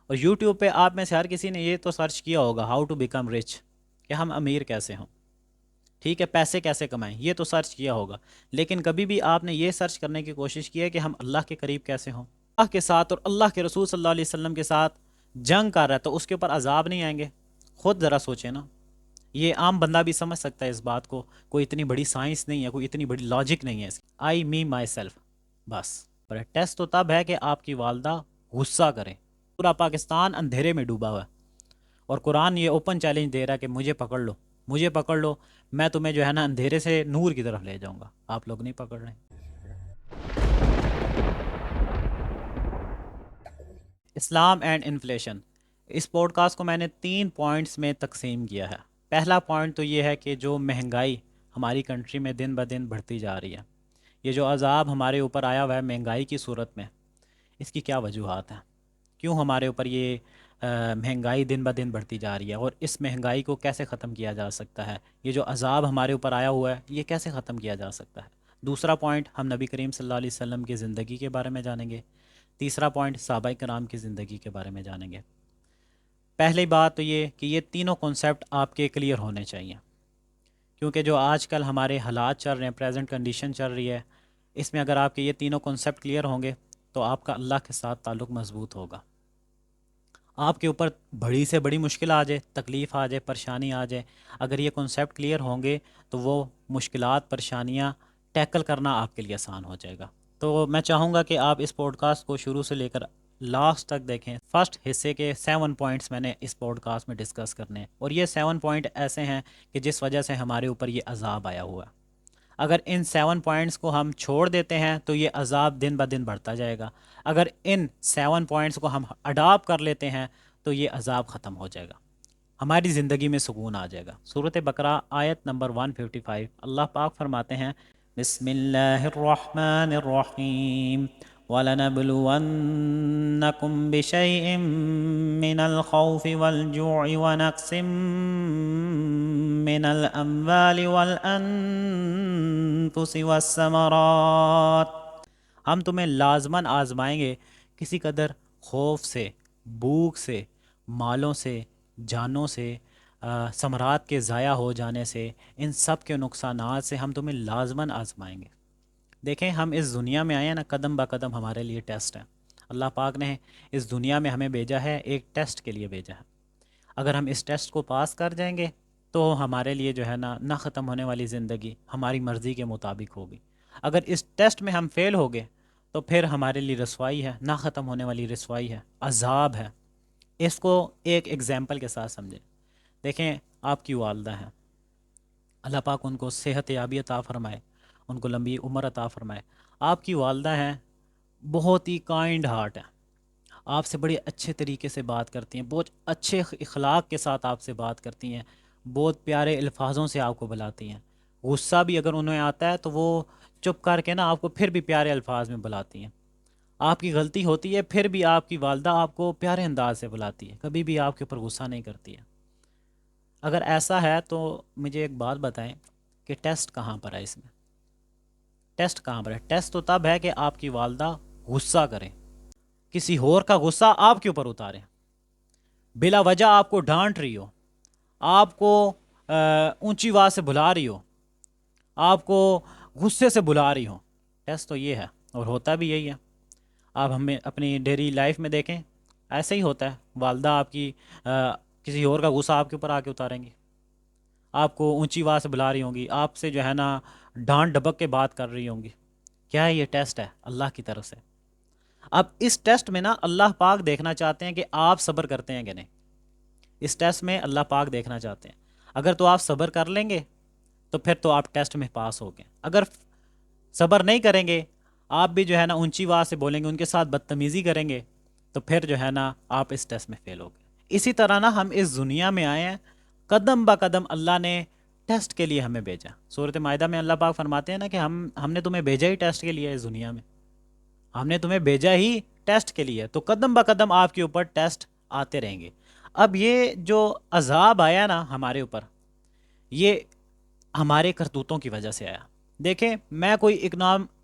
اور یوٹیوب پہ آپ میں سے ہر کسی نے یہ تو سرچ کیا ہوگا ہاؤ ٹو بیکم رچ، کہ ہم امیر کیسے ہوں، ٹھیک ہے، پیسے کیسے کمائیں، یہ تو سرچ کیا ہوگا، لیکن کبھی بھی آپ نے یہ سرچ کرنے کی کوشش کی ہے کہ ہم اللہ کے قریب کیسے ہوں، اللہ کے ساتھ اور اللہ کے رسول صلی اللہ علیہ وسلم کے ساتھ جنگ کر رہا ہے تو اس کے اوپر عذاب نہیں آئیں گے؟ خود ذرا سوچیں نا، یہ عام بندہ بھی سمجھ سکتا ہے اس بات کو، کوئی اتنی بڑی سائنس نہیں ہے، کوئی اتنی بڑی لاجک نہیں ہے اس کی، آئی می مائی سیلف بس۔ پر ٹیسٹ تو تب ہے کہ آپ کی والدہ غصہ کریں۔ پورا پاکستان اندھیرے میں ڈوبا ہوا ہے اور قرآن یہ اوپن چیلنج دے رہا ہے کہ مجھے پکڑ لو، مجھے پکڑ لو، میں تمہیں جو ہے نا اندھیرے سے نور کی طرف لے جاؤں گا، آپ لوگ نہیں پکڑ رہے۔ اسلام اینڈ انفلیشن، اس پوڈ کاسٹ کو میں نے 3 پوائنٹس میں تقسیم کیا ہے۔ پہلا پوائنٹ تو یہ ہے کہ جو مہنگائی ہماری کنٹری میں دن بدن بڑھتی جا رہی ہے، یہ جو عذاب ہمارے اوپر آیا ہوا ہے مہنگائی کی صورت میں، اس کی کیا وجوہات ہیں؟ کیوں ہمارے اوپر یہ مہنگائی دن بدن بڑھتی جا رہی ہے، اور اس مہنگائی کو کیسے ختم کیا جا سکتا ہے؟ یہ جو عذاب ہمارے اوپر آیا ہوا ہے یہ کیسے ختم کیا جا سکتا ہے؟ دوسرا پوائنٹ، ہم نبی کریم صلی اللہ علیہ وسلم کی زندگی کے بارے میں جانیں گے۔ تیسرا پوائنٹ، صحابہ کرام کی زندگی کے بارے میں جانیں گے۔ پہلی بات تو یہ کہ یہ تینوں کنسیپٹ آپ کے کلیئر ہونے چاہیے، کیونکہ جو آج کل ہمارے حالات چل رہے ہیں، پریزنٹ کنڈیشن چل رہی ہے، اس میں اگر آپ کے یہ تینوں کنسیپٹ کلیئر ہوں گے تو آپ کا اللہ کے ساتھ تعلق مضبوط ہوگا۔ آپ کے اوپر بڑی سے بڑی مشکل آ جائے، تکلیف آ جائے، پریشانی آ جائے، اگر یہ کنسیپٹ کلیئر ہوں گے تو وہ مشکلات، پریشانیاں ٹیکل کرنا آپ کے لیے آسان ہو جائے گا۔ تو میں چاہوں گا کہ آپ اس پوڈ کاسٹ کو شروع سے لے کر لاسٹ تک دیکھیں۔ فرسٹ حصے کے 7 پوائنٹس میں نے اس پوڈ کاسٹ میں ڈسکس کرنے ہیں، اور یہ 7 پوائنٹ ایسے ہیں کہ جس وجہ سے ہمارے اوپر یہ عذاب آیا ہوا ہے۔ اگر ان 7 پوائنٹس کو ہم چھوڑ دیتے ہیں تو یہ عذاب دن بہ دن بڑھتا جائے گا، اگر ان 7 پوائنٹس کو ہم اڈاپٹ کر لیتے ہیں تو یہ عذاب ختم ہو جائے گا، ہماری زندگی میں سکون آ جائے گا۔ سورۃ بقرہ آیت نمبر 155، اللہ پاک فرماتے ہیں بسم اللہ الرحمن الرحیم وَلَنَبْلُوَنَّكُمْ بِشَيْءٍ مِّنَ الْخَوْفِ وَالْجُوعِ وَنَقْصٍ مِّنَ الْأَمْوَالِ وَالْأَنفُسِ وَالثَّمَرَاتِ، ہم تمہیں لازماً آزمائیں گے کسی قدر خوف سے، بھوک سے، مالوں سے، جانوں سے، ثمرات کے ضائع ہو جانے سے، ان سب کے نقصانات سے ہم تمہیں لازماً آزمائیں گے۔ دیکھیں، ہم اس دنیا میں آئے ہیں نا، قدم با قدم ہمارے لیے ٹیسٹ ہے۔ اللہ پاک نے اس دنیا میں ہمیں بھیجا ہے، ایک ٹیسٹ کے لیے بھیجا ہے۔ اگر ہم اس ٹیسٹ کو پاس کر جائیں گے تو ہمارے لیے جو ہے نا نہ ختم ہونے والی زندگی ہماری مرضی کے مطابق ہوگی۔ اگر اس ٹیسٹ میں ہم فیل ہو گئے تو پھر ہمارے لیے رسوائی ہے، نہ ختم ہونے والی رسوائی ہے، عذاب ہے۔ اس کو ایک ایگزامپل کے ساتھ سمجھیں۔ دیکھیں، آپ کی والدہ ہیں، اللہ پاک ان کو صحت یابی عطا فرمائے، ان کو لمبی عمر عطا فرمائے۔ آپ کی والدہ ہیں، بہت ہی کائنڈ ہارٹ ہیں، آپ سے بڑے اچھے طریقے سے بات کرتی ہیں، بہت اچھے اخلاق کے ساتھ آپ سے بات کرتی ہیں، بہت پیارے الفاظوں سے آپ کو بلاتی ہیں۔ غصہ بھی اگر انہیں آتا ہے تو وہ چپ کر کے نا آپ کو پھر بھی پیارے الفاظ میں بلاتی ہیں۔ آپ کی غلطی ہوتی ہے پھر بھی آپ کی والدہ آپ کو پیارے انداز سے بلاتی ہے، کبھی بھی آپ کے اوپر غصہ نہیں کرتی ہے۔ اگر ایسا ہے تو مجھے ایک بات بتائیں کہ ٹیسٹ کہاں پر ہے اس میں؟ ٹیسٹ کہاں پر ہے؟ ٹیسٹ تو تب ہے کہ آپ کی والدہ غصہ کریں، کسی اور کا غصہ آپ کے اوپر اتاریں، بلا وجہ آپ کو ڈانٹ رہی ہو، آپ کو اونچی آواز سے بلا رہی ہو، آپ کو غصے سے بلا رہی ہو۔ ٹیسٹ تو یہ ہے، اور ہوتا بھی یہی ہے۔ آپ ہمیں اپنی ڈیلی لائف میں دیکھیں، ایسے ہی ہوتا ہے، والدہ آپ کی کسی اور کا غصہ آپ کے اوپر آ کے اتاریں گی، آپ کو اونچی آواز سے بلا رہی ہوں گی، آپ سے جو ہے نا ڈانٹ ڈبک کے بات کر رہی ہوں گی۔ کیا ہے یہ؟ ٹیسٹ ہے اللہ کی طرف سے۔ اب اس ٹیسٹ میں نا اللہ پاک دیکھنا چاہتے ہیں کہ آپ صبر کرتے ہیں کہ نہیں۔ اس ٹیسٹ میں اللہ پاک دیکھنا چاہتے ہیں، اگر تو آپ صبر کر لیں گے تو پھر تو آپ ٹیسٹ میں پاس ہو گئے، اگر صبر نہیں کریں گے، آپ بھی جو ہے نا اونچی آواز سے بولیں گے، ان کے ساتھ بدتمیزی کریں گے، تو پھر جو ہے نا آپ اس ٹیسٹ میں فیل ہو گئے۔ اسی طرح نا ہم اس دنیا میں آئے ہیں، قدم با قدم اللہ نے ٹیسٹ کے لیے ہمیں بھیجا۔ سورۃ مائدہ میں اللہ پاک فرماتے ہیں نا کہ ہم نے تمہیں بھیجا ہی ٹیسٹ کے لیے اس دنیا میں، ہم نے تمہیں بھیجا ہی ٹیسٹ کے لیے، تو قدم با قدم آپ کے اوپر ٹیسٹ آتے رہیں گے۔ اب یہ جو عذاب آیا نا ہمارے اوپر، یہ ہمارے کرتوتوں کی وجہ سے آیا۔ دیکھیں، میں کوئی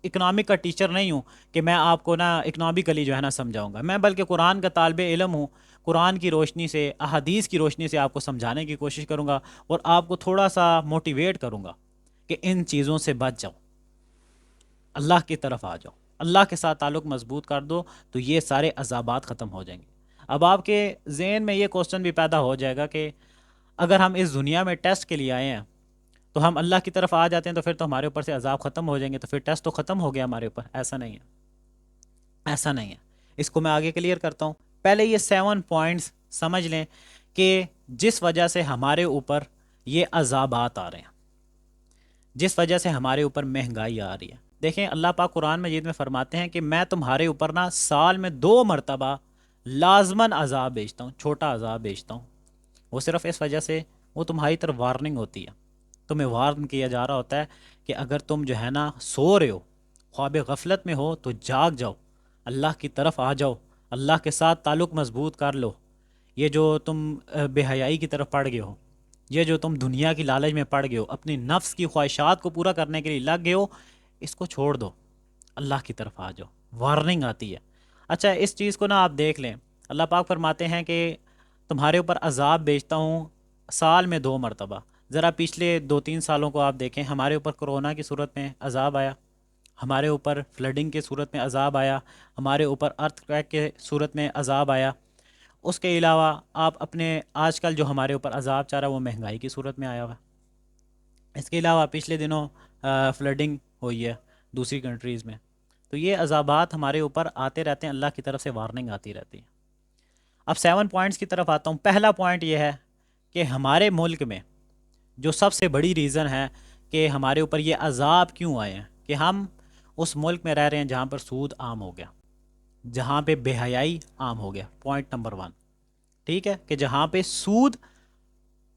اکنامک کا ٹیچر نہیں ہوں کہ میں آپ کو نا اکنامکلی جو ہے نا سمجھاؤں گا، میں بلکہ قرآن کا طالب علم ہوں۔ قرآن کی روشنی سے، احادیث کی روشنی سے آپ کو سمجھانے کی کوشش کروں گا، اور آپ کو تھوڑا سا موٹیویٹ کروں گا کہ ان چیزوں سے بچ جاؤ، اللہ کی طرف آ جاؤ، اللہ کے ساتھ تعلق مضبوط کر دو، تو یہ سارے عذابات ختم ہو جائیں گے۔ اب آپ کے ذہن میں یہ کوسچن بھی پیدا ہو جائے گا کہ اگر ہم اس دنیا میں ٹیسٹ کے لیے آئے ہیں تو ہم اللہ کی طرف آ جاتے ہیں تو پھر تو ہمارے اوپر سے عذاب ختم ہو جائیں گے، تو پھر ٹیسٹ تو ختم ہو گیا ہمارے اوپر۔ ایسا نہیں ہے، ایسا نہیں ہے۔ اس کو میں آگے کلیئر کرتا ہوں۔ پہلے یہ 7 پوائنٹس سمجھ لیں کہ جس وجہ سے ہمارے اوپر یہ عذابات آ رہے ہیں، جس وجہ سے ہمارے اوپر مہنگائی آ رہی ہے۔ دیکھیں اللہ پاک قرآن مجید میں فرماتے ہیں کہ میں تمہارے اوپر نا سال میں 2 مرتبہ لازماً عذاب بھیجتا ہوں، چھوٹا عذاب بھیجتا ہوں۔ وہ صرف اس وجہ سے، وہ تمہاری طرف وارننگ ہوتی ہے، تمہیں وارن کیا جا رہا ہوتا ہے کہ اگر تم جو ہے نا سو رہے ہو، خواب غفلت میں ہو، تو جاگ جاؤ، اللہ کی طرف آ جاؤ، اللہ کے ساتھ تعلق مضبوط کر لو۔ یہ جو تم بے حیائی کی طرف پڑ گئے ہو، یہ جو تم دنیا کی لالچ میں پڑ گئے ہو، اپنی نفس کی خواہشات کو پورا کرنے کے لیے لگ گئے ہو، اس کو چھوڑ دو، اللہ کی طرف آ جاؤ۔ وارننگ آتی ہے۔ اچھا اس چیز کو نا آپ دیکھ لیں، اللہ پاک فرماتے ہیں کہ تمہارے اوپر عذاب بھیجتا ہوں سال میں 2 مرتبہ۔ ذرا پچھلے 2-3 سالوں کو آپ دیکھیں، ہمارے اوپر کرونا کی صورت میں عذاب آیا، ہمارے اوپر فلڈنگ کی صورت میں عذاب آیا، ہمارے اوپر ارتھ کویک کے صورت میں عذاب آیا۔ اس کے علاوہ آپ اپنے آج کل جو ہمارے اوپر عذاب چاہ رہا ہے وہ مہنگائی کی صورت میں آیا ہوا ہے۔ اس کے علاوہ پچھلے دنوں فلڈنگ ہوئی ہے دوسری کنٹریز میں۔ تو یہ عذابات ہمارے اوپر آتے رہتے ہیں، اللہ کی طرف سے وارننگ آتی رہتی ہے۔ اب 7 پوائنٹس کی طرف آتا ہوں۔ پہلا پوائنٹ یہ ہے کہ ہمارے ملک میں جو سب سے بڑی ریزن ہے کہ ہمارے اوپر یہ عذاب کیوں آئے ہیں، کہ ہم اس ملک میں رہ رہے ہیں جہاں پر سود عام ہو گیا، جہاں پہ بے حیائی عام ہو گیا۔ پوائنٹ نمبر 1، ٹھیک ہے، کہ جہاں پہ سود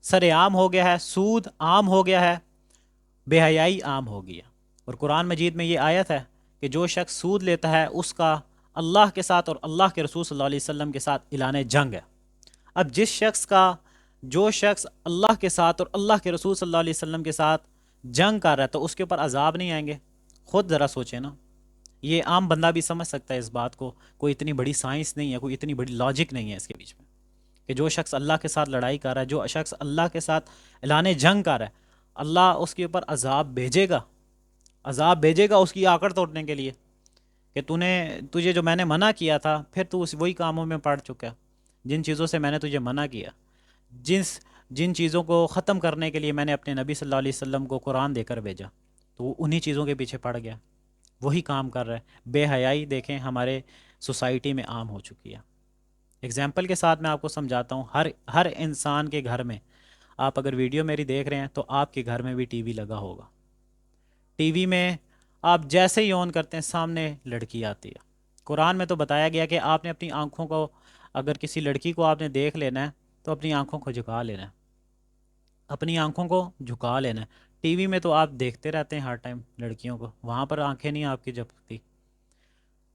سر عام ہو گیا ہے، سود عام ہو گیا ہے، بے حیائی عام ہو گیا۔ اور قرآن مجید میں یہ آیت ہے کہ جو شخص سود لیتا ہے اس کا اللہ کے ساتھ اور اللہ کے رسول صلی اللہ علیہ وسلم کے ساتھ اعلان جنگ ہے۔ اب جو شخص اللہ کے ساتھ اور اللہ کے رسول صلی اللہ علیہ وسلم کے ساتھ جنگ کر رہا ہے تو اس کے اوپر عذاب نہیں آئیں گے؟ خود ذرا سوچیں نا، یہ عام بندہ بھی سمجھ سکتا ہے اس بات کو، کوئی اتنی بڑی سائنس نہیں ہے، کوئی اتنی بڑی لاجک نہیں ہے اس کے بیچ میں، کہ جو شخص اللہ کے ساتھ لڑائی کر رہا ہے، جو شخص اللہ کے ساتھ اعلان جنگ کر رہا ہے، اللہ اس کے اوپر عذاب بھیجے گا، عذاب بھیجے گا اس کی آکڑ توڑنے کے لیے، کہ تجھے جو میں نے منع کیا تھا پھر تو وہی کاموں میں پڑ چکا، جن چیزوں سے میں نے تجھے منع کیا، جن چیزوں کو ختم کرنے کے لیے میں نے اپنے نبی صلی اللہ علیہ وسلم کو قرآن دے کر بھیجا، تو وہ انہی چیزوں کے پیچھے پڑ گیا، وہی کام کر رہا ہے۔ بے حیائی دیکھیں ہمارے سوسائٹی میں عام ہو چکی ہے۔ اگزامپل کے ساتھ میں آپ کو سمجھاتا ہوں، ہر انسان کے گھر میں، آپ اگر ویڈیو میری دیکھ رہے ہیں تو آپ کے گھر میں بھی ٹی وی لگا ہوگا۔ ٹی وی میں آپ جیسے ہی آن کرتے ہیں سامنے لڑکی آتی ہے۔ قرآن میں تو بتایا گیا کہ آپ نے اپنی آنکھوں کو، اگر کسی لڑکی کو آپ نے دیکھ لینا ہے تو اپنی آنکھوں کو جھکا لینا ہے، اپنی آنکھوں کو جھکا لینا ہے۔ ٹی وی میں تو آپ دیکھتے رہتے ہیں ہر ٹائم لڑکیوں کو، وہاں پر آنکھیں نہیں آپ کی جھپکتی۔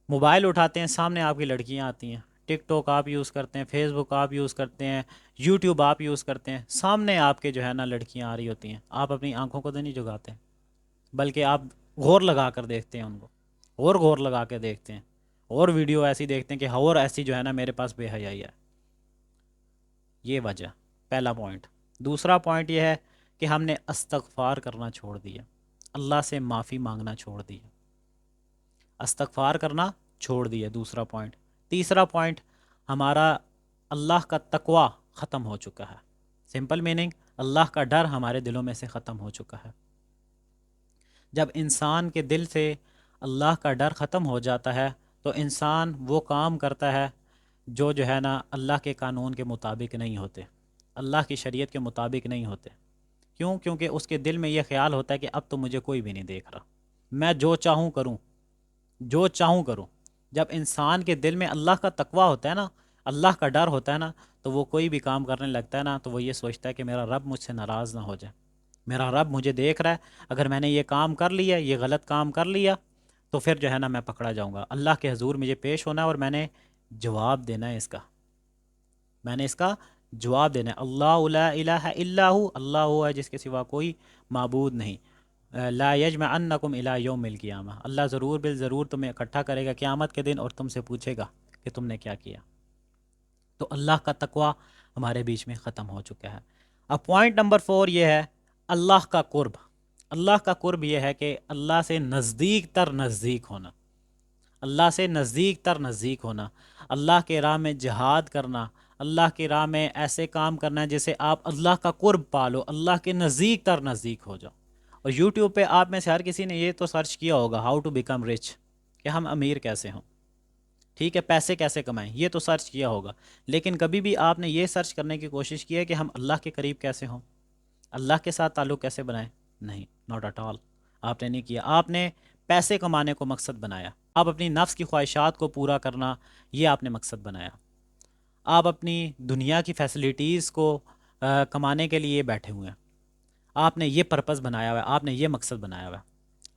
موبائل اٹھاتے ہیں سامنے آپ کی لڑکیاں آتی ہیں، ٹک ٹاک آپ یوز کرتے ہیں، فیس بک آپ یوز کرتے ہیں، یوٹیوب آپ یوز کرتے ہیں، سامنے آپ کے جو ہے نا لڑکیاں آ رہی ہوتی ہیں، آپ اپنی آنکھوں کو تو نہیں جھکاتے، بلکہ آپ غور لگا کر دیکھتے ہیں ان کو، اور غور لگا کے دیکھتے ہیں، اور ویڈیو ایسی دیکھتے ہیں کہ اور ایسی جو ہے نا میرے پاس بے حیائی ہے۔ یہ وجہ، پہلا پوائنٹ۔ دوسرا پوائنٹ یہ ہے کہ ہم نے استغفار کرنا چھوڑ دیا، اللہ سے معافی مانگنا چھوڑ دیا، استغفار کرنا چھوڑ دیا، دوسرا پوائنٹ۔ تیسرا پوائنٹ، ہمارا اللہ کا تقوی ختم ہو چکا ہے۔ سمپل میننگ، اللہ کا ڈر ہمارے دلوں میں سے ختم ہو چکا ہے۔ جب انسان کے دل سے اللہ کا ڈر ختم ہو جاتا ہے تو انسان وہ کام کرتا ہے جو ہے نا اللہ کے قانون کے مطابق نہیں ہوتے، اللہ کی شریعت کے مطابق نہیں ہوتے۔ کیوں؟ کیونکہ اس کے دل میں یہ خیال ہوتا ہے کہ اب تو مجھے کوئی بھی نہیں دیکھ رہا، میں جو چاہوں کروں، جو چاہوں کروں۔ جب انسان کے دل میں اللہ کا تقوی ہوتا ہے نا، اللہ کا ڈر ہوتا ہے نا، تو وہ کوئی بھی کام کرنے لگتا ہے نا تو وہ یہ سوچتا ہے کہ میرا رب مجھ سے ناراض نہ ہو جائے، میرا رب مجھے دیکھ رہا ہے، اگر میں نے یہ کام کر لیا، یہ غلط کام کر لیا، تو پھر جو ہے نا میں پکڑا جاؤں گا، اللہ کے حضور مجھے پیش ہونا ہے اور میں نے جواب دینا ہے اس کا، میں نے اس کا جواب دینا ہے۔ اللہ لا الہ الا ہو، اللہ ہوا ہے جس کے سوا کوئی معبود نہیں۔ لا یجمعنکم الی یوم القیامہ، اللہ ضرور بالضرور تمہیں اکٹھا کرے گا قیامت کے دن اور تم سے پوچھے گا کہ تم نے کیا کیا۔ تو اللہ کا تقوی ہمارے بیچ میں ختم ہو چکا ہے۔ اب پوائنٹ نمبر 4 یہ ہے اللہ کا قرب۔ اللہ کا قرب یہ ہے کہ اللہ سے نزدیک تر نزدیک ہونا، اللہ سے نزدیک تر نزدیک ہونا، اللہ کے راہ میں جہاد کرنا، اللہ کی راہ میں ایسے کام کرنا ہے جسے آپ اللہ کا قرب پالو، اللہ کے نزدیک تر نزدیک ہو جاؤ۔ اور یوٹیوب پہ آپ میں سے ہر کسی نے یہ تو سرچ کیا ہوگا ہاؤ ٹو بیکم رچ، کہ ہم امیر کیسے ہوں، ٹھیک ہے، پیسے کیسے کمائیں، یہ تو سرچ کیا ہوگا، لیکن کبھی بھی آپ نے یہ سرچ کرنے کی کوشش کی ہے کہ ہم اللہ کے قریب کیسے ہوں، اللہ کے ساتھ تعلق کیسے بنائیں؟ نہیں، ناٹ ایٹ آل، آپ نے نہیں کیا۔ آپ نے پیسے کمانے کو مقصد بنایا، آپ اپنی نفس کی خواہشات کو پورا کرنا یہ آپ نے مقصد بنایا، آپ اپنی دنیا کی فیسلٹیز کو کمانے کے لیے بیٹھے ہوئے ہیں، آپ نے یہ پرپس بنایا ہوا ہے، آپ نے یہ مقصد بنایا ہوا ہے۔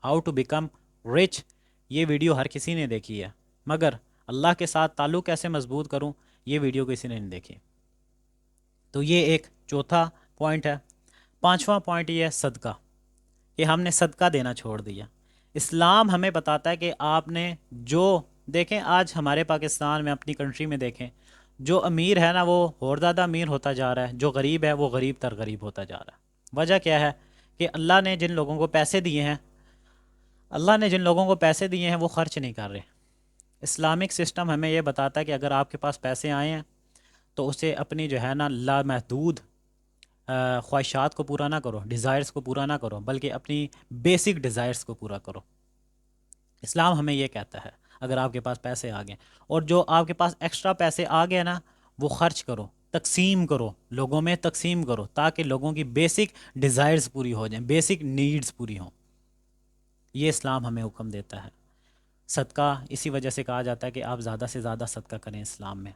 ہاؤ ٹو بیکم رچ یہ ویڈیو ہر کسی نے دیکھی ہے، مگر اللہ کے ساتھ تعلق کیسے مضبوط کروں یہ ویڈیو کسی نے نہیں دیکھی۔ تو یہ ایک چوتھا پوائنٹ ہے۔ پانچواں پوائنٹ یہ ہے صدقہ، کہ ہم نے صدقہ دینا چھوڑ دیا۔ اسلام ہمیں بتاتا ہے کہ آپ نے جو دیکھیں آج ہمارے پاکستان میں اپنی کنٹری میں دیکھیں، جو امیر ہے نا وہ اور زیادہ امیر ہوتا جا رہا ہے، جو غریب ہے وہ غریب تر غریب ہوتا جا رہا ہے۔ وجہ کیا ہے؟ کہ اللہ نے جن لوگوں کو پیسے دیے ہیں، اللہ نے جن لوگوں کو پیسے دیے ہیں وہ خرچ نہیں کر رہے۔ اسلامک سسٹم ہمیں یہ بتاتا ہے کہ اگر آپ کے پاس پیسے آئے ہیں تو اسے اپنی جو ہے نا لامحدود خواہشات کو پورا نہ کرو، ڈیزائرز کو پورا نہ کرو، بلکہ اپنی بیسک ڈیزائرز کو پورا کرو۔ اسلام ہمیں یہ کہتا ہے اگر آپ کے پاس پیسے آ گئے، اور جو آپ کے پاس ایکسٹرا پیسے آ گئے نا وہ خرچ کرو، تقسیم کرو، لوگوں میں تقسیم کرو، تاکہ لوگوں کی بیسک ڈیزائرز پوری ہو جائیں، بیسک نیڈز پوری ہوں۔ یہ اسلام ہمیں حکم دیتا ہے۔ صدقہ اسی وجہ سے کہا جاتا ہے کہ آپ زیادہ سے زیادہ صدقہ کریں اسلام میں،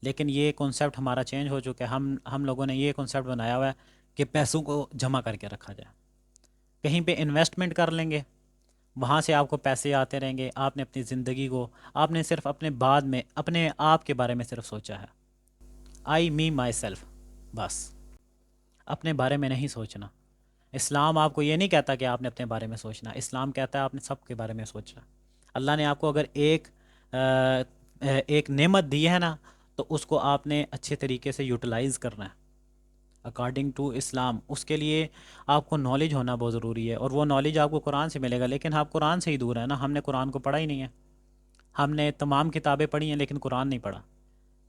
لیکن یہ کنسیپٹ ہمارا چینج ہو چکا ہے۔ ہم لوگوں نے یہ کنسیپٹ بنایا ہوا ہے کہ پیسوں کو جمع کر کے رکھا جائے، کہیں پہ انویسٹمنٹ کر لیں گے، وہاں سے آپ کو پیسے آتے رہیں گے، آپ نے اپنی زندگی کو، آپ نے صرف اپنے بعد میں اپنے آپ کے بارے میں صرف سوچا ہے، آئی می مائی سیلف، بس اپنے بارے میں نہیں سوچنا۔ اسلام آپ کو یہ نہیں کہتا کہ آپ نے اپنے بارے میں سوچنا، اسلام کہتا ہے آپ نے سب کے بارے میں سوچنا۔ اللہ نے آپ کو اگر ایک نعمت دی ہے نا تو اس کو آپ نے اچھے طریقے سے یوٹیلائز کرنا ہے اکارڈنگ ٹو اسلام۔ اس کے لیے آپ کو نالج ہونا بہت ضروری ہے، اور وہ نالج آپ کو قرآن سے ملے گا، لیکن آپ قرآن سے ہی دور ہیں نا۔ ہم نے قرآن کو پڑھا ہی نہیں ہے، ہم نے تمام کتابیں پڑھی ہیں لیکن قرآن نہیں پڑھا۔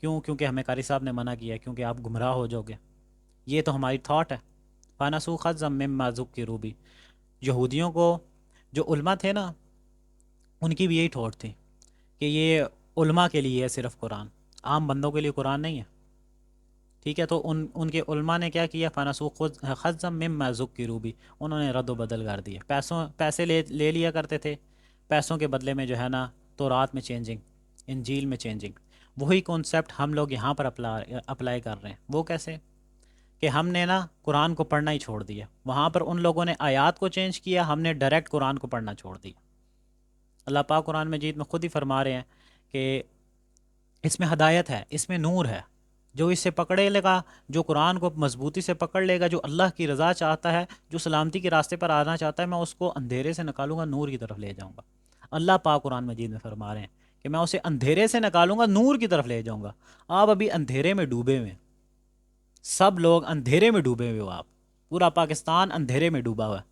کیوں؟ کیونکہ ہمیں قاری صاحب نے منع کیا ہے، کیونکہ آپ گمراہ ہو جاؤ گے۔ یہ تو ہماری تھاٹ ہے۔ فَنَسُوا حَظًّا مِمَّا ذُكِّرُوا بِهِ، یہودیوں کو جو علماء تھے نا ان کی بھی یہی تھاٹ تھی کہ یہ علماء کے لیے ہے صرف قرآن، عام بندوں کے لیے قرآن نہیں ہے، ٹھیک ہے۔ تو ان کے علماء نے کیا کیا؟ فَنَسُوا حَظًّا مِمَّا ذُكِّرُوا بِهِ، انہوں نے رد و بدل کر دیے، پیسے لے لیا کرتے تھے، پیسوں کے بدلے میں جو ہے نا تورات میں چینجنگ، انجیل میں چینجنگ۔ وہی کانسیپٹ ہم لوگ یہاں پر اپلائی کر رہے ہیں۔ وہ کیسے؟ کہ ہم نے نا قرآن کو پڑھنا ہی چھوڑ دیا، وہاں پر ان لوگوں نے آیات کو چینج کیا، ہم نے ڈائریکٹ قرآن کو پڑھنا چھوڑ دیا۔ اللہ پاک قرآن مجید میں خود ہی فرما رہے ہیں کہ اس میں ہدایت ہے، اس میں نور ہے، جو اس سے پکڑے لے گا، جو قرآن کو مضبوطی سے پکڑ لے گا، جو اللہ کی رضا چاہتا ہے، جو سلامتی کے راستے پر آنا چاہتا ہے، میں اس کو اندھیرے سے نکالوں گا، نور کی طرف لے جاؤں گا۔ اللہ پاک قرآن مجید میں فرما رہے ہیں کہ میں اسے اندھیرے سے نکالوں گا، نور کی طرف لے جاؤں گا۔ آپ ابھی اندھیرے میں ڈوبے ہوئے ہیں، سب لوگ اندھیرے میں ڈوبے ہوئے ہو، آپ پورا پاکستان اندھیرے میں ڈوبا ہوا ہے،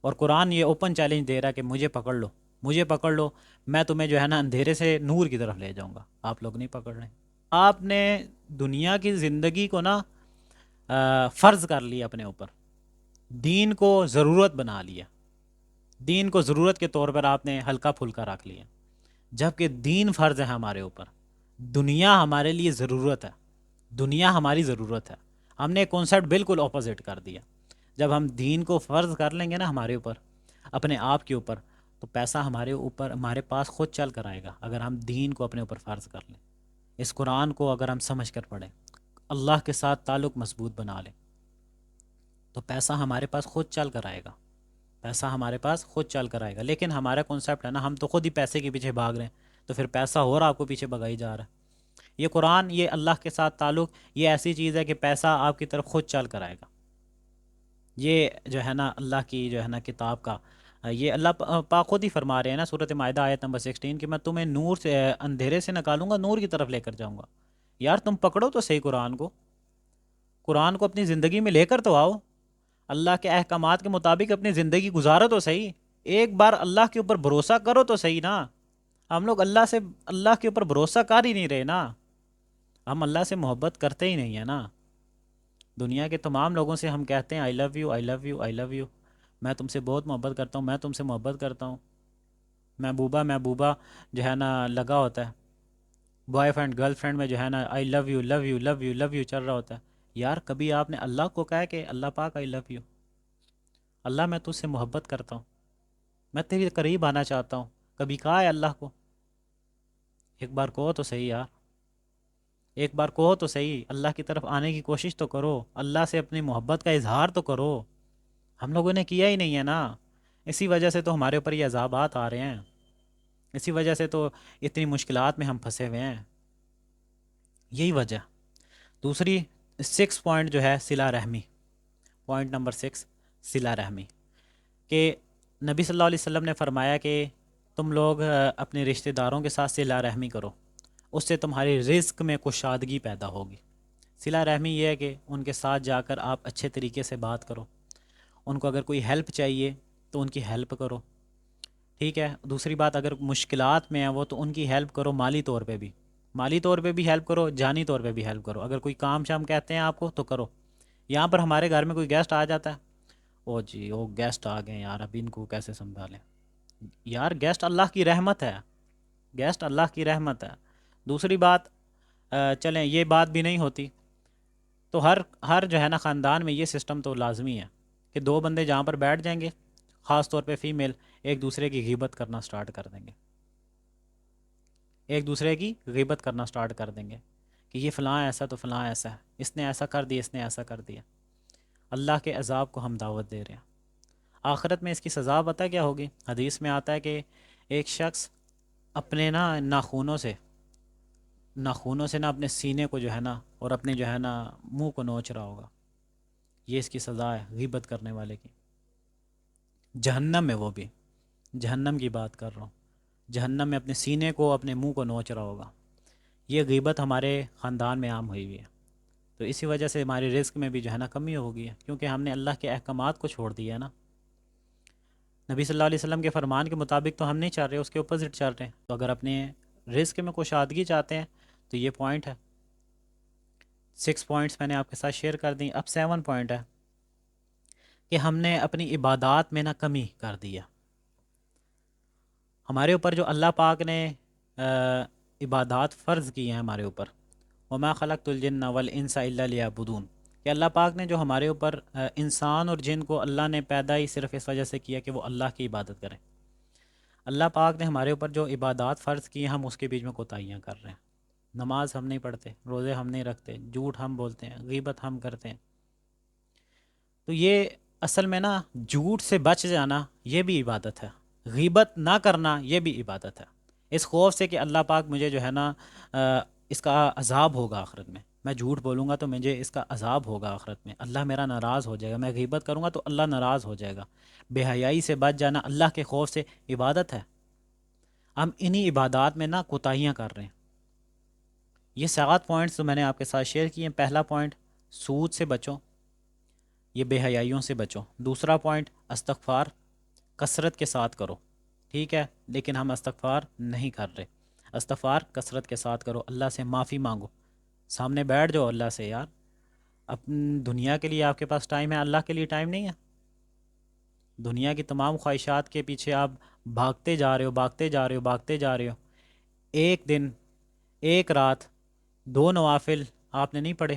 اور قرآن یہ اوپن چیلنج دے رہا ہے کہ مجھے پکڑ لو، مجھے پکڑ لو، میں تمہیں جو ہے نا اندھیرے سے نور کی طرف لے جاؤں گا۔ آپ لوگ نہیں پکڑ رہے۔ آپ نے دنیا کی زندگی کو نا فرض کر لیا اپنے اوپر، دین کو ضرورت بنا لیا، دین کو ضرورت کے طور پر آپ نے ہلکا پھلکا رکھ لیا، جبکہ دین فرض ہے ہمارے اوپر، دنیا ہمارے لیے ضرورت ہے، دنیا ہماری ضرورت ہے۔ ہم نے کانسیپٹ بالکل اپوزٹ کر دیا۔ جب ہم دین کو فرض کر لیں گے نا ہمارے اوپر، اپنے آپ کے اوپر، تو پیسہ ہمارے اوپر، ہمارے پاس خود چل کر آئے گا، اگر ہم دین کو اپنے اوپر فرض کر لیں، اس قرآن کو اگر ہم سمجھ کر پڑھیں، اللہ کے ساتھ تعلق مضبوط بنا لیں، تو پیسہ ہمارے پاس خود چل کر آئے گا، پیسہ ہمارے پاس خود چل کر آئے گا۔ لیکن ہمارا کانسیپٹ ہے نا، ہم تو خود ہی پیسے کے پیچھے بھاگ رہے ہیں، تو پھر پیسہ اور آپ کو پیچھے بھگائی جا رہا ہے۔ یہ قرآن، یہ اللہ کے ساتھ تعلق، یہ ایسی چیز ہے کہ پیسہ آپ کی طرف خود چل کر آئے گا۔ یہ جو ہے نا اللہ کی جو ہے نا کتاب کا، یہ اللہ پاک خود ہی فرما رہے ہیں نا سورۃ مائدہ آیت نمبر 16 کہ میں تمہیں نور سے، اندھیرے سے نکالوں گا، نور کی طرف لے کر جاؤں گا۔ یار تم پکڑو تو صحیح قرآن کو، قرآن کو اپنی زندگی میں لے کر تو آؤ، اللہ کے احکامات کے مطابق اپنی زندگی گزارو تو صحیح، ایک بار اللہ کے اوپر بھروسہ کرو تو صحیح نا۔ ہم لوگ اللہ کے اوپر بھروسہ کر ہی نہیں رہے نا، ہم اللہ سے محبت کرتے ہی نہیں ہیں نا۔ دنیا کے تمام لوگوں سے ہم کہتے ہیں I love you, I love you, I love you, میں تم سے بہت محبت کرتا ہوں، میں تم سے محبت کرتا ہوں، محبوبہ جو ہے نا لگا ہوتا ہے، بوائے فرینڈ گرل فرینڈ میں جو ہے نا I love you, love you, love you, love you چل رہا ہوتا ہے۔ یار کبھی آپ نے اللہ کو کہا ہے کہ اللہ پاک آئی لو یو، اللہ میں تجھ سے محبت کرتا ہوں، میں تیرے قریب آنا چاہتا ہوں، کبھی کہا ہے اللہ کو؟ ایک بار کہو تو صحیح یار، ایک بار کہو تو صحیح، اللہ کی طرف آنے کی کوشش تو کرو، اللہ سے اپنی محبت کا اظہار تو کرو۔ ہم لوگوں نے کیا ہی نہیں ہے نا، اسی وجہ سے تو ہمارے اوپر یہ عذابات آ رہے ہیں، اسی وجہ سے تو اتنی مشکلات میں ہم پھنسے ہوئے ہیں، یہی وجہ۔ دوسری 6 پوائنٹ جو ہے صلہ رحمی، پوائنٹ نمبر 6 صلہ رحمی، کہ نبی صلی اللہ علیہ وسلم نے فرمایا کہ تم لوگ اپنے رشتہ داروں کے ساتھ صلہ رحمی کرو، اس سے تمہاری رزق میں کشادگی پیدا ہوگی۔ صلہ رحمی یہ ہے کہ ان کے ساتھ جا کر آپ اچھے طریقے سے بات کرو، ان کو اگر کوئی ہیلپ چاہیے تو ان کی ہیلپ کرو، ٹھیک ہے۔ دوسری بات، اگر مشکلات میں ہیں وہ تو ان کی ہیلپ کرو، مالی طور پہ بھی، مالی طور پہ بھی ہیلپ کرو، جانی طور پہ بھی ہیلپ کرو، اگر کوئی کام شام کہتے ہیں آپ کو تو کرو۔ یہاں پر ہمارے گھر میں کوئی گیسٹ آ جاتا ہے، او جی وہ گیسٹ آ گئے یار، اب ان کو کیسے سنبھالیں؟ یار گیسٹ اللہ کی رحمت ہے، گیسٹ اللہ کی رحمت ہے۔ دوسری بات، چلیں یہ بات بھی نہیں ہوتی تو ہر جو ہے نا خاندان میں یہ سسٹم تو لازمی ہے کہ دو بندے جہاں پر بیٹھ جائیں گے، خاص طور پہ فیمیل، ایک دوسرے کی غیبت کرنا سٹارٹ کر دیں گے، ایک دوسرے کی غیبت کرنا سٹارٹ کر دیں گے کہ یہ فلاں ایسا تو فلاں ایسا ہے، اس نے ایسا کر دیا، اس نے ایسا کر دیا۔ اللہ کے عذاب کو ہم دعوت دے رہے ہیں۔ آخرت میں اس کی سزا پتہ کیا ہوگی؟ حدیث میں آتا ہے کہ ایک شخص اپنے ناخونوں سے نا اپنے سینے کو جو ہے نا اور اپنے جو ہے نا منہ کو نوچ رہا ہوگا، یہ اس کی سزا ہے غیبت کرنے والے کی، جہنم میں، وہ بھی جہنم کی بات کر رہا ہوں، جہنم میں اپنے سینے کو اپنے منہ کو نوچ رہا ہوگا۔ یہ غیبت ہمارے خاندان میں عام ہوئی ہوئی ہے، تو اسی وجہ سے ہمارے رزق میں بھی جو ہے نا کمی ہو گئی ہے، کیونکہ ہم نے اللہ کے احکامات کو چھوڑ دیا ہے نا۔ نبی صلی اللہ علیہ وسلم کے فرمان کے مطابق تو ہم نہیں چل رہے، اس کے اپوزٹ چل رہے ہیں۔ تو اگر اپنے رزق میں کشادگی چاہتے ہیں تو یہ پوائنٹ ہے۔ 6 پوائنٹس میں نے آپ کے ساتھ شیئر کر دیں، اب 7 پوائنٹ ہے کہ ہم نے اپنی عبادات میں نہ کمی کر دیا۔ ہمارے اوپر جو اللہ پاک نے عبادات فرض کی ہیں ہمارے اوپر، وما خلقت الجن والانس الا لیعبدون، کہ اللہ پاک نے جو ہمارے اوپر انسان اور جن کو اللہ نے پیدا ہی صرف اس وجہ سے کیا کہ وہ اللہ کی عبادت کریں۔ اللہ پاک نے ہمارے اوپر جو عبادات فرض کی ہیں، ہم اس کے بیچ میں کوتاہیاں کر رہے ہیں۔ نماز ہم نہیں پڑھتے، روزے ہم نہیں رکھتے، جھوٹ ہم بولتے ہیں، غیبت ہم کرتے ہیں۔ تو یہ اصل میں نا جھوٹ سے بچ جانا یہ بھی عبادت ہے، غیبت نہ کرنا یہ بھی عبادت ہے، اس خوف سے کہ اللہ پاک مجھے جو ہے نا اس کا عذاب ہوگا آخرت میں جھوٹ بولوں گا تو مجھے اس کا عذاب ہوگا آخرت میں، اللہ میرا ناراض ہو جائے گا، میں غیبت کروں گا تو اللہ ناراض ہو جائے گا۔ بے حیائی سے بچ جانا اللہ کے خوف سے عبادت ہے۔ ہم انہی عبادات میں نا کوتاہیاں کر رہے ہیں۔ یہ 7 پوائنٹس جو میں نے آپ کے ساتھ شیئر کیے ہیں، پہلا پوائنٹ سود سے بچو، یہ بے حیائیوں سے بچو۔ دوسرا پوائنٹ استغفار کثرت کے ساتھ کرو، ٹھیک ہے، لیکن ہم استغفار نہیں کر رہے۔ استغفار کثرت کے ساتھ کرو، اللہ سے معافی مانگو، سامنے بیٹھ جاؤ اللہ سے، یار اپنی دنیا کے لیے آپ کے پاس ٹائم ہے، اللہ کے لیے ٹائم نہیں ہے۔ دنیا کی تمام خواہشات کے پیچھے آپ بھاگتے جا رہے ہو، بھاگتے جا رہے ہو، بھاگتے جا رہے ہو۔ ایک دن، ایک رات، 2 نوافل آپ نے نہیں پڑھے،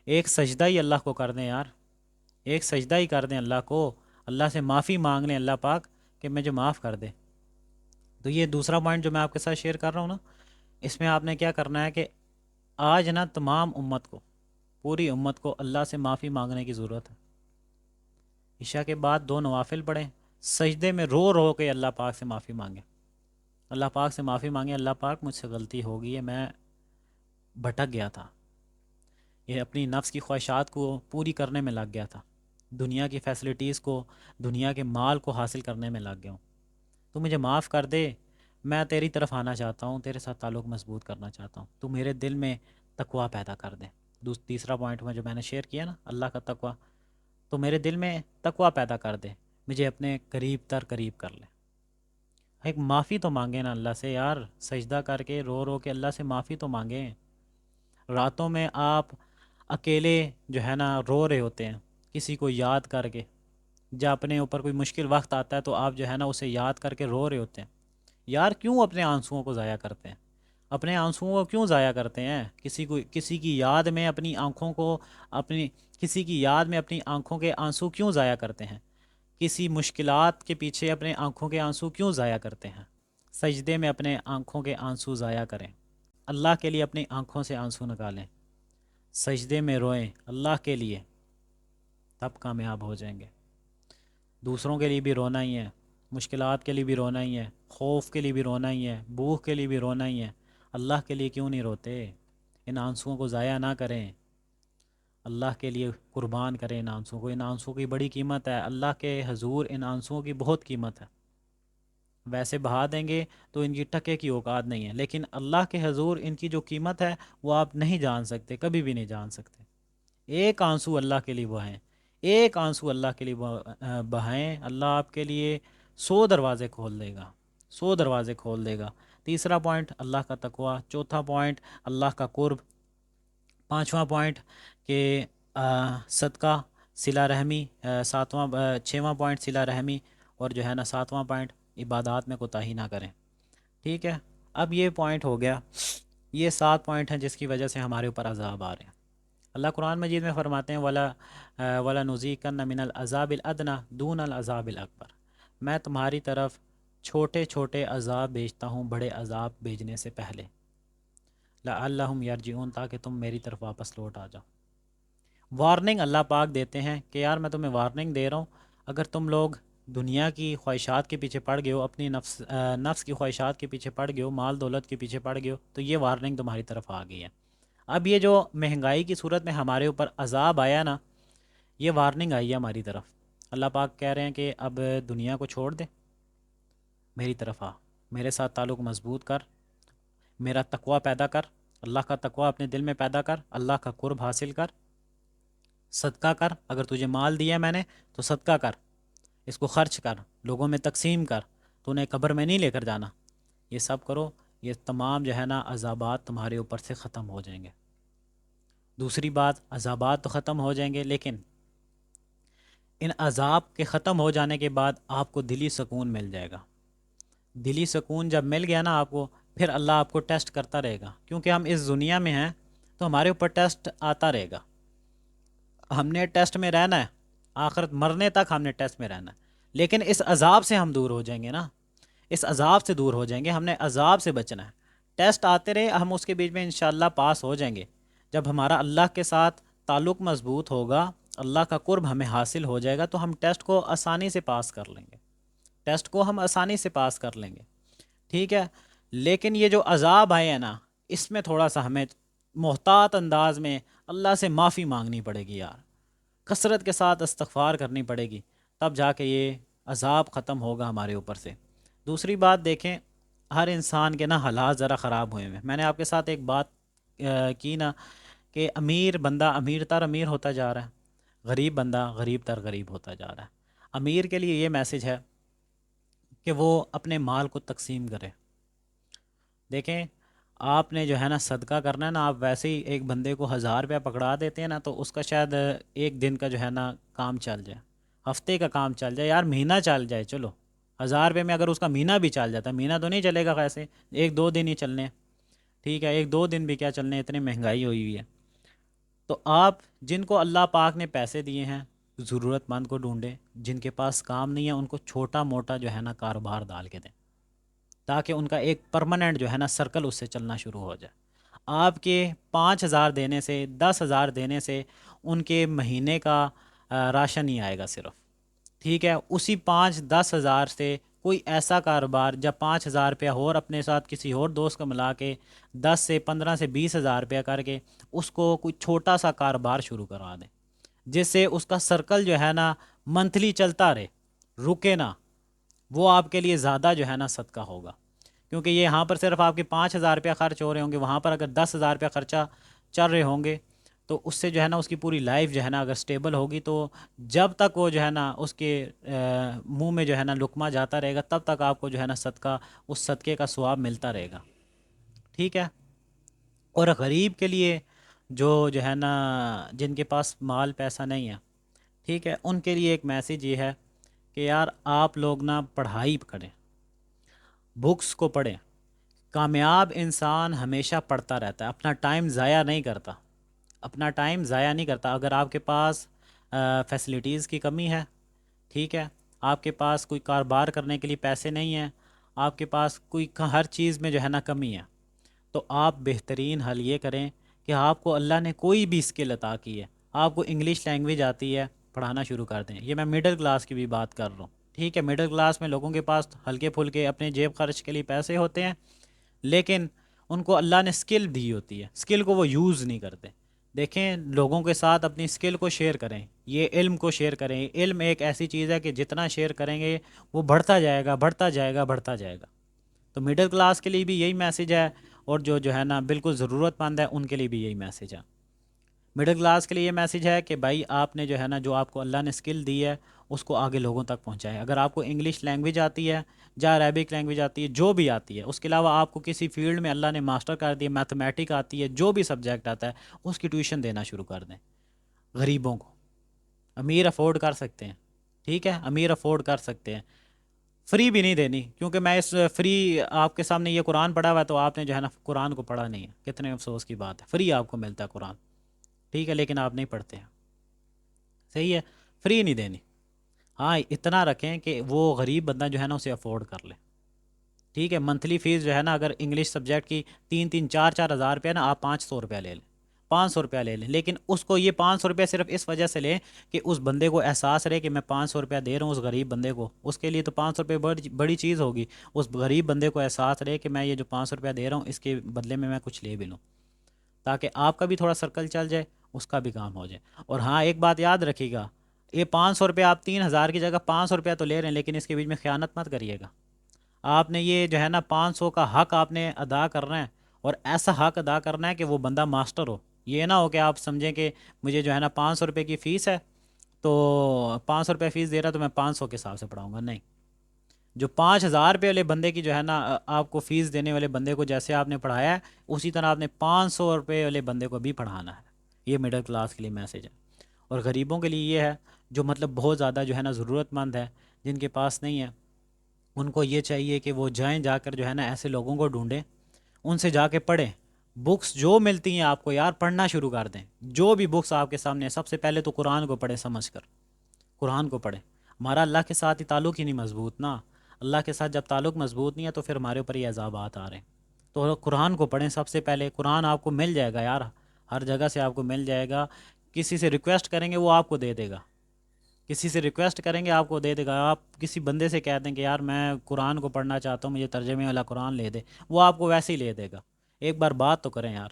ایک سجدہ ہی اللہ کو کر دیں یار، ایک سجدہ ہی کر دیں اللہ کو، اللہ سے معافی مانگ لیں اللہ پاک کہ مجھے معاف کر دے۔ تو یہ دوسرا پوائنٹ جو میں آپ کے ساتھ شیئر کر رہا ہوں نا، اس میں آپ نے کیا کرنا ہے کہ آج نا تمام امت کو، پوری امت کو اللہ سے معافی مانگنے کی ضرورت ہے۔ عشاء کے بعد 2 نوافل پڑھیں، سجدے میں رو رو کے اللہ پاک سے معافی مانگیں، اللہ پاک سے معافی مانگیں، اللہ پاک مجھ سے غلطی ہو گئی ہے، میں بھٹک گیا تھا، یہ اپنی نفس کی خواہشات کو پوری کرنے میں لگ گیا تھا، دنیا کی فیسلٹیز کو، دنیا کے مال کو حاصل کرنے میں لگ گیا ہوں، تو مجھے معاف کر دے، میں تیری طرف آنا چاہتا ہوں، تیرے ساتھ تعلق مضبوط کرنا چاہتا ہوں، تو میرے دل میں تقوی پیدا کر دے۔ تیسرا پوائنٹ میں جو میں نے شیئر کیا نا، اللہ کا تقوی، تو میرے دل میں تقوی پیدا کر دے، مجھے اپنے قریب تر قریب کر لے۔ ایک معافی تو مانگیں نا اللہ سے یار، سجدہ کر کے رو رو کے اللہ سے معافی تو مانگیں۔ راتوں میں آپ اکیلے جو ہے نا رو رہے ہوتے ہیں، کسی کو یاد کر کے، جب اپنے اوپر کوئی مشکل وقت آتا ہے تو آپ جو ہے نا اسے یاد کر کے رو رہے ہوتے ہیں۔ یار کیوں اپنے آنسوؤں کو ضائع کرتے ہیں؟ اپنے آنسوؤں کو کیوں ضائع کرتے ہیں؟ کسی کی یاد میں اپنی آنکھوں کو اپنی کسی کی یاد میں اپنی آنکھوں کے آنسو کیوں ضائع کرتے ہیں؟ کسی مشکلات کے پیچھے اپنے آنکھوں کے آنسو کیوں ضائع کرتے ہیں؟ سجدے میں اپنے آنکھوں کے آنسو ضائع کریں، اللہ کے لیے اپنی آنکھوں سے آنسو نکالیں، سجدے میں روئیں اللہ کے لیے، تب کامیاب ہو جائیں گے۔ دوسروں کے لیے بھی رونا ہی ہے، مشکلات کے لیے بھی رونا ہی ہے، خوف کے لیے بھی رونا ہی ہے، بھوک کے لیے بھی رونا ہی ہے، اللہ کے لیے کیوں نہیں روتے؟ ان آنسوؤں کو ضائع نہ کریں، اللہ کے لیے قربان کریں ان آنسوؤں کو۔ ان آنسوؤں کی بڑی قیمت ہے، اللہ کے حضور ان آنسوؤں کی بہت قیمت ہے۔ ویسے بہا دیں گے تو ان کی ٹکے کی اوقات نہیں ہے، لیکن اللہ کے حضور ان کی جو قیمت ہے وہ آپ نہیں جان سکتے، کبھی بھی نہیں جان سکتے۔ ایک آنسو اللہ کے لیے بہائیں، ایک آنسو اللہ کے لیے بہائیں، اللہ آپ کے لیے 100 دروازے کھول دے گا، 100 دروازے کھول دے گا۔ تیسرا پوائنٹ اللہ کا تقوی، چوتھا پوائنٹ اللہ کا قرب، پانچواں پوائنٹ کہ صدقہ، صلہ رحمی، چھواں پوائنٹ صلہ رحمی، اور جو ہے نا ساتواں پوائنٹ عبادات میں کوتاہی نہ کریں۔ ٹھیک ہے، اب یہ پوائنٹ ہو گیا، یہ 7 پوائنٹ ہیں جس کی وجہ سے ہمارے اوپر عذاب آ رہے ہیں۔ اللہ قرآن مجید میں فرماتے ہیں ولا نذیقن من العذاب الادنی دون العذاب الاکبر، میں تمہاری طرف چھوٹے چھوٹے عذاب بھیجتا ہوں بڑے عذاب بھیجنے سے پہلے، لعلہم یرجعون، تاکہ تم میری طرف واپس لوٹ آ جاؤ۔ وارننگ اللہ پاک دیتے ہیں کہ یار میں تمہیں وارننگ دے رہا ہوں، اگر تم لوگ دنیا کی خواہشات کے پیچھے پڑ گئے ہو، اپنی نفس کی خواہشات کے پیچھے پڑ گئے ہو، مال دولت کے پیچھے پڑ گئے ہو، تو یہ وارننگ تمہاری طرف آ گئی ہے۔ اب یہ جو مہنگائی کی صورت میں ہمارے اوپر عذاب آیا نا، یہ وارننگ آئی ہے ہماری طرف۔ اللہ پاک کہہ رہے ہیں کہ اب دنیا کو چھوڑ دے، میری طرف آ، میرے ساتھ تعلق مضبوط کر، میرا تقوی پیدا کر، اللہ کا تقوی اپنے دل میں پیدا کر، اللہ کا قرب حاصل کر، صدقہ کر، اگر تجھے مال دیا میں نے تو صدقہ کر، اس کو خرچ کر، لوگوں میں تقسیم کر، تو انہیں قبر میں نہیں لے کر جانا، یہ سب کرو، یہ تمام جو ہے نا عذابات تمہارے اوپر سے ختم ہو جائیں گے۔ دوسری بات، عذابات تو ختم ہو جائیں گے، لیکن ان عذاب کے ختم ہو جانے کے بعد آپ کو دلی سکون مل جائے گا۔ دلی سکون جب مل گیا نا آپ کو، پھر اللہ آپ کو ٹیسٹ کرتا رہے گا، کیونکہ ہم اس دنیا میں ہیں تو ہمارے اوپر ٹیسٹ آتا رہے گا، ہم نے ٹیسٹ میں رہنا ہے، آخرت مرنے تک ہم نے ٹیسٹ میں رہنا ہے، لیکن اس عذاب سے ہم دور ہو جائیں گے نا، اس عذاب سے دور ہو جائیں گے، ہم نے عذاب سے بچنا ہے۔ ٹیسٹ آتے رہے، ہم اس کے بیچ میں انشاءاللہ پاس ہو جائیں گے۔ جب ہمارا اللہ کے ساتھ تعلق مضبوط ہوگا، اللہ کا قرب ہمیں حاصل ہو جائے گا، تو ہم ٹیسٹ کو آسانی سے پاس کر لیں گے، ٹیسٹ کو ہم آسانی سے پاس کر لیں گے۔ ٹھیک ہے، لیکن یہ جو عذاب آئے ہیں نا، اس میں تھوڑا سا ہمیں محتاط انداز میں اللہ سے معافی مانگنی پڑے گی یار، کثرت کے ساتھ استغفار کرنی پڑے گی، تب جا کے یہ عذاب ختم ہوگا ہمارے اوپر سے۔ دوسری بات دیکھیں، ہر انسان کے نا حالات ذرا خراب ہوئے ہیں۔ میں نے آپ کے ساتھ ایک بات کی نا کہ امیر بندہ امیر تر امیر ہوتا جا رہا ہے، غریب بندہ غریب تر غریب ہوتا جا رہا ہے۔ امیر کے لیے یہ میسج ہے کہ وہ اپنے مال کو تقسیم کرے۔ دیکھیں، آپ نے جو ہے نا صدقہ کرنا ہے نا، آپ ویسے ہی ایک بندے کو 1000 روپیہ پکڑا دیتے ہیں نا، تو اس کا شاید ایک دن کا جو ہے نا کام چل جائے، ہفتے کا کام چل جائے، یار مہینہ چل جائے، چلو 1000 روپے میں اگر اس کا مہینہ بھی چل جاتا ہے، مہینہ تو نہیں چلے گا ویسے، 1-2 دن ہی چلنے ہیں، ٹھیک ہے، 1-2 دن بھی کیا چلنے، اتنی مہنگائی ہوئی ہوئی ہے۔ تو آپ جن کو اللہ پاک نے پیسے دیے ہیں، ضرورت مند کو ڈھونڈیں، جن کے پاس کام نہیں ہے ان کو چھوٹا موٹا جو ہے نا کاروبار ڈال کے دیں، تاکہ ان کا ایک پرماننٹ جو ہے نا سرکل اس سے چلنا شروع ہو جائے۔ آپ کے 5,000 دینے سے، 10,000 دینے سے ان کے مہینے کا راشن ہی آئے گا صرف، ٹھیک ہے۔ اسی 5-10 ہزار سے کوئی ایسا کاروبار، جب 5,000 روپیہ اور اپنے ساتھ کسی اور دوست کو ملا کے 10 سے 15 سے 20,000 روپیہ کر کے اس کو کوئی چھوٹا سا کاروبار شروع کروا دیں، جس سے اس کا سرکل جو ہے نا منتھلی چلتا رہے، رکے نا، وہ آپ کے لیے زیادہ جو ہے نا صدقہ ہوگا۔ کیونکہ یہ یہاں پر صرف آپ کے 5,000 روپیہ خرچ ہو رہے ہوں گے، وہاں پر اگر 10,000 روپیہ خرچہ چل رہے ہوں گے تو اس سے جو ہے نا اس کی پوری لائف جو ہے نا اگر سٹیبل ہوگی تو جب تک وہ جو ہے نا اس کے منہ میں جو ہے نا لقمہ جاتا رہے گا تب تک آپ کو جو ہے نا صدقہ، اس صدقے کا ثواب ملتا رہے گا، ٹھیک ہے۔ اور غریب کے لیے جو ہے نا جن کے پاس مال پیسہ نہیں ہے، ٹھیک ہے، ان کے لیے ایک میسیج یہ ہے کہ یار آپ لوگ نا پڑھائی کریں، بکس کو پڑھیں۔ کامیاب انسان ہمیشہ پڑھتا رہتا ہے، اپنا ٹائم ضائع نہیں کرتا، اپنا ٹائم ضائع نہیں کرتا۔ اگر آپ کے پاس فیسلٹیز کی کمی ہے، ٹھیک ہے، آپ کے پاس کوئی کاروبار کرنے کے لیے پیسے نہیں ہیں، آپ کے پاس کوئی ہر چیز میں جو ہے نا کمی ہے، تو آپ بہترین حل یہ کریں کہ آپ کو اللہ نے کوئی بھی اسکل عطا کی ہے، آپ کو انگلش لینگویج آتی ہے، پڑھانا شروع کر دیں۔ یہ میں مڈل کلاس کی بھی بات کر رہا ہوں، ٹھیک ہے، مڈل کلاس میں لوگوں کے پاس ہلکے پھلکے اپنے جیب خرچ کے لیے پیسے ہوتے ہیں، لیکن ان کو اللہ نے اسکل دی ہوتی ہے، اسکل کو وہ یوز نہیں کرتے۔ دیکھیں، لوگوں کے ساتھ اپنی اسکل کو شیئر کریں، یہ علم کو شیئر کریں۔ علم ایک ایسی چیز ہے کہ جتنا شیئر کریں گے وہ بڑھتا جائے گا، بڑھتا جائے گا، بڑھتا جائے گا۔ تو مڈل کلاس کے لیے بھی یہی میسیج ہے، اور جو ہے نا بالکل ضرورت مند ہے ان کے لیے بھی یہی میسیج ہے۔ مڈل کلاس کے لیے یہ میسیج ہے کہ بھائی آپ نے جو ہے نا جو آپ کو اللہ نے اسکل دی ہے اس کو آگے لوگوں تک پہنچائیں۔ اگر آپ کو انگلش لینگویج آتی ہے یا عربک لینگویج آتی ہے، جو بھی آتی ہے، اس کے علاوہ آپ کو کسی فیلڈ میں اللہ نے ماسٹر کر دی ہے، میتھمیٹک آتی ہے، جو بھی سبجیکٹ آتا ہے اس کی ٹیوشن دینا شروع کر دیں غریبوں کو۔ امیر افورڈ کر سکتے ہیں، ٹھیک ہے، امیر افورڈ کر سکتے ہیں، فری بھی نہیں دینی، کیونکہ میں اس فری آپ کے سامنے یہ قرآن پڑھا ہوا ہے تو آپ نے جو ہے نا قرآن کو پڑھا نہیں ہے، کتنے افسوس کی بات ہے، فری آپ کو ملتا ہے قرآن، ٹھیک ہے، لیکن آپ نہیں پڑھتے ہیں، صحیح ہے، فری نہیں دینی۔ ہاں اتنا رکھیں کہ وہ غریب بندہ جو ہے نا اسے افورڈ کر لے، ٹھیک ہے۔ منتھلی فیس جو ہے نا اگر انگلش سبجیکٹ کی 3,000 4,000 روپیہ نا، آپ 500 روپیہ لے لیں، 500 روپیہ لے لیں، لیکن اس کو یہ 500 روپیہ صرف اس وجہ سے لیں کہ اس بندے کو احساس رہے کہ میں 500 روپیہ دے رہا ہوں اس غریب بندے کو، اس کے لیے تو 500 روپے بڑی چیز ہوگی، اس غریب بندے کو احساس رہے کہ میں یہ جو 500 روپیہ دے رہا ہوں اس کے بدلے میں کچھ لے بھی لوں، تاکہ آپ کا بھی تھوڑا سرکل چل جائے، اس کا بھی کام ہو جائے۔ اور ہاں ایک بات یاد رکھیے گا، یہ 500 روپیہ آپ 3,000 کی جگہ 500 روپیہ تو لے رہے ہیں، لیکن اس کے بیچ میں خیانت مت کریے گا۔ آپ نے یہ جو ہے نا 500 کا حق آپ نے ادا کرنا ہے، اور ایسا حق ادا کرنا ہے کہ وہ بندہ ماسٹر ہو۔ یہ نہ ہو کہ آپ سمجھیں کہ مجھے جو ہے نا 500 روپے کی فیس ہے تو 500 روپے فیس دے رہا تو میں 500 کے حساب سے پڑھاؤں گا، نہیں۔ جو 5,000 روپے والے بندے کی جو ہے نا آپ کو فیس دینے والے بندے کو جیسے آپ نے پڑھایا ہے، اسی طرح آپ نے 500 روپے والے بندے کو بھی پڑھانا ہے۔ یہ مڈل کلاس کے لیے میسیج ہے۔ اور غریبوں کے لیے یہ ہے جو مطلب بہت زیادہ جو ہے نا ضرورت مند ہے، جن کے پاس نہیں ہے، ان کو یہ چاہیے کہ وہ جائیں، جا کر جو ہے نا ایسے لوگوں کو ڈھونڈیں، ان سے جا کے پڑھیں، بکس جو ملتی ہیں آپ کو یار پڑھنا شروع کر دیں۔ جو بھی بکس آپ کے سامنے ہیں، سب سے پہلے تو قرآن کو پڑھیں، سمجھ کر قرآن کو پڑھیں۔ ہمارا اللہ کے ساتھ ہی تعلق ہی نہیں مضبوط نا، اللہ کے ساتھ جب تعلق مضبوط نہیں ہے تو پھر ہمارے اوپر یہ عذابات آ رہے ہیں۔ تو قرآن کو پڑھیں سب سے پہلے، قرآن آپ کو مل جائے گا یار، ہر جگہ سے آپ کو مل جائے گا، کسی سے ریکویسٹ کریں گے وہ آپ کو دے دے گا، کسی سے ریکویسٹ کریں گے آپ کو دے دے گا۔ آپ کسی بندے سے کہہ دیں کہ یار میں قرآن کو پڑھنا چاہتا ہوں، مجھے ترجمے والا قرآن لے دے، وہ آپ کو ویسے ہی لے دے گا۔ ایک بار بات تو کریں یار،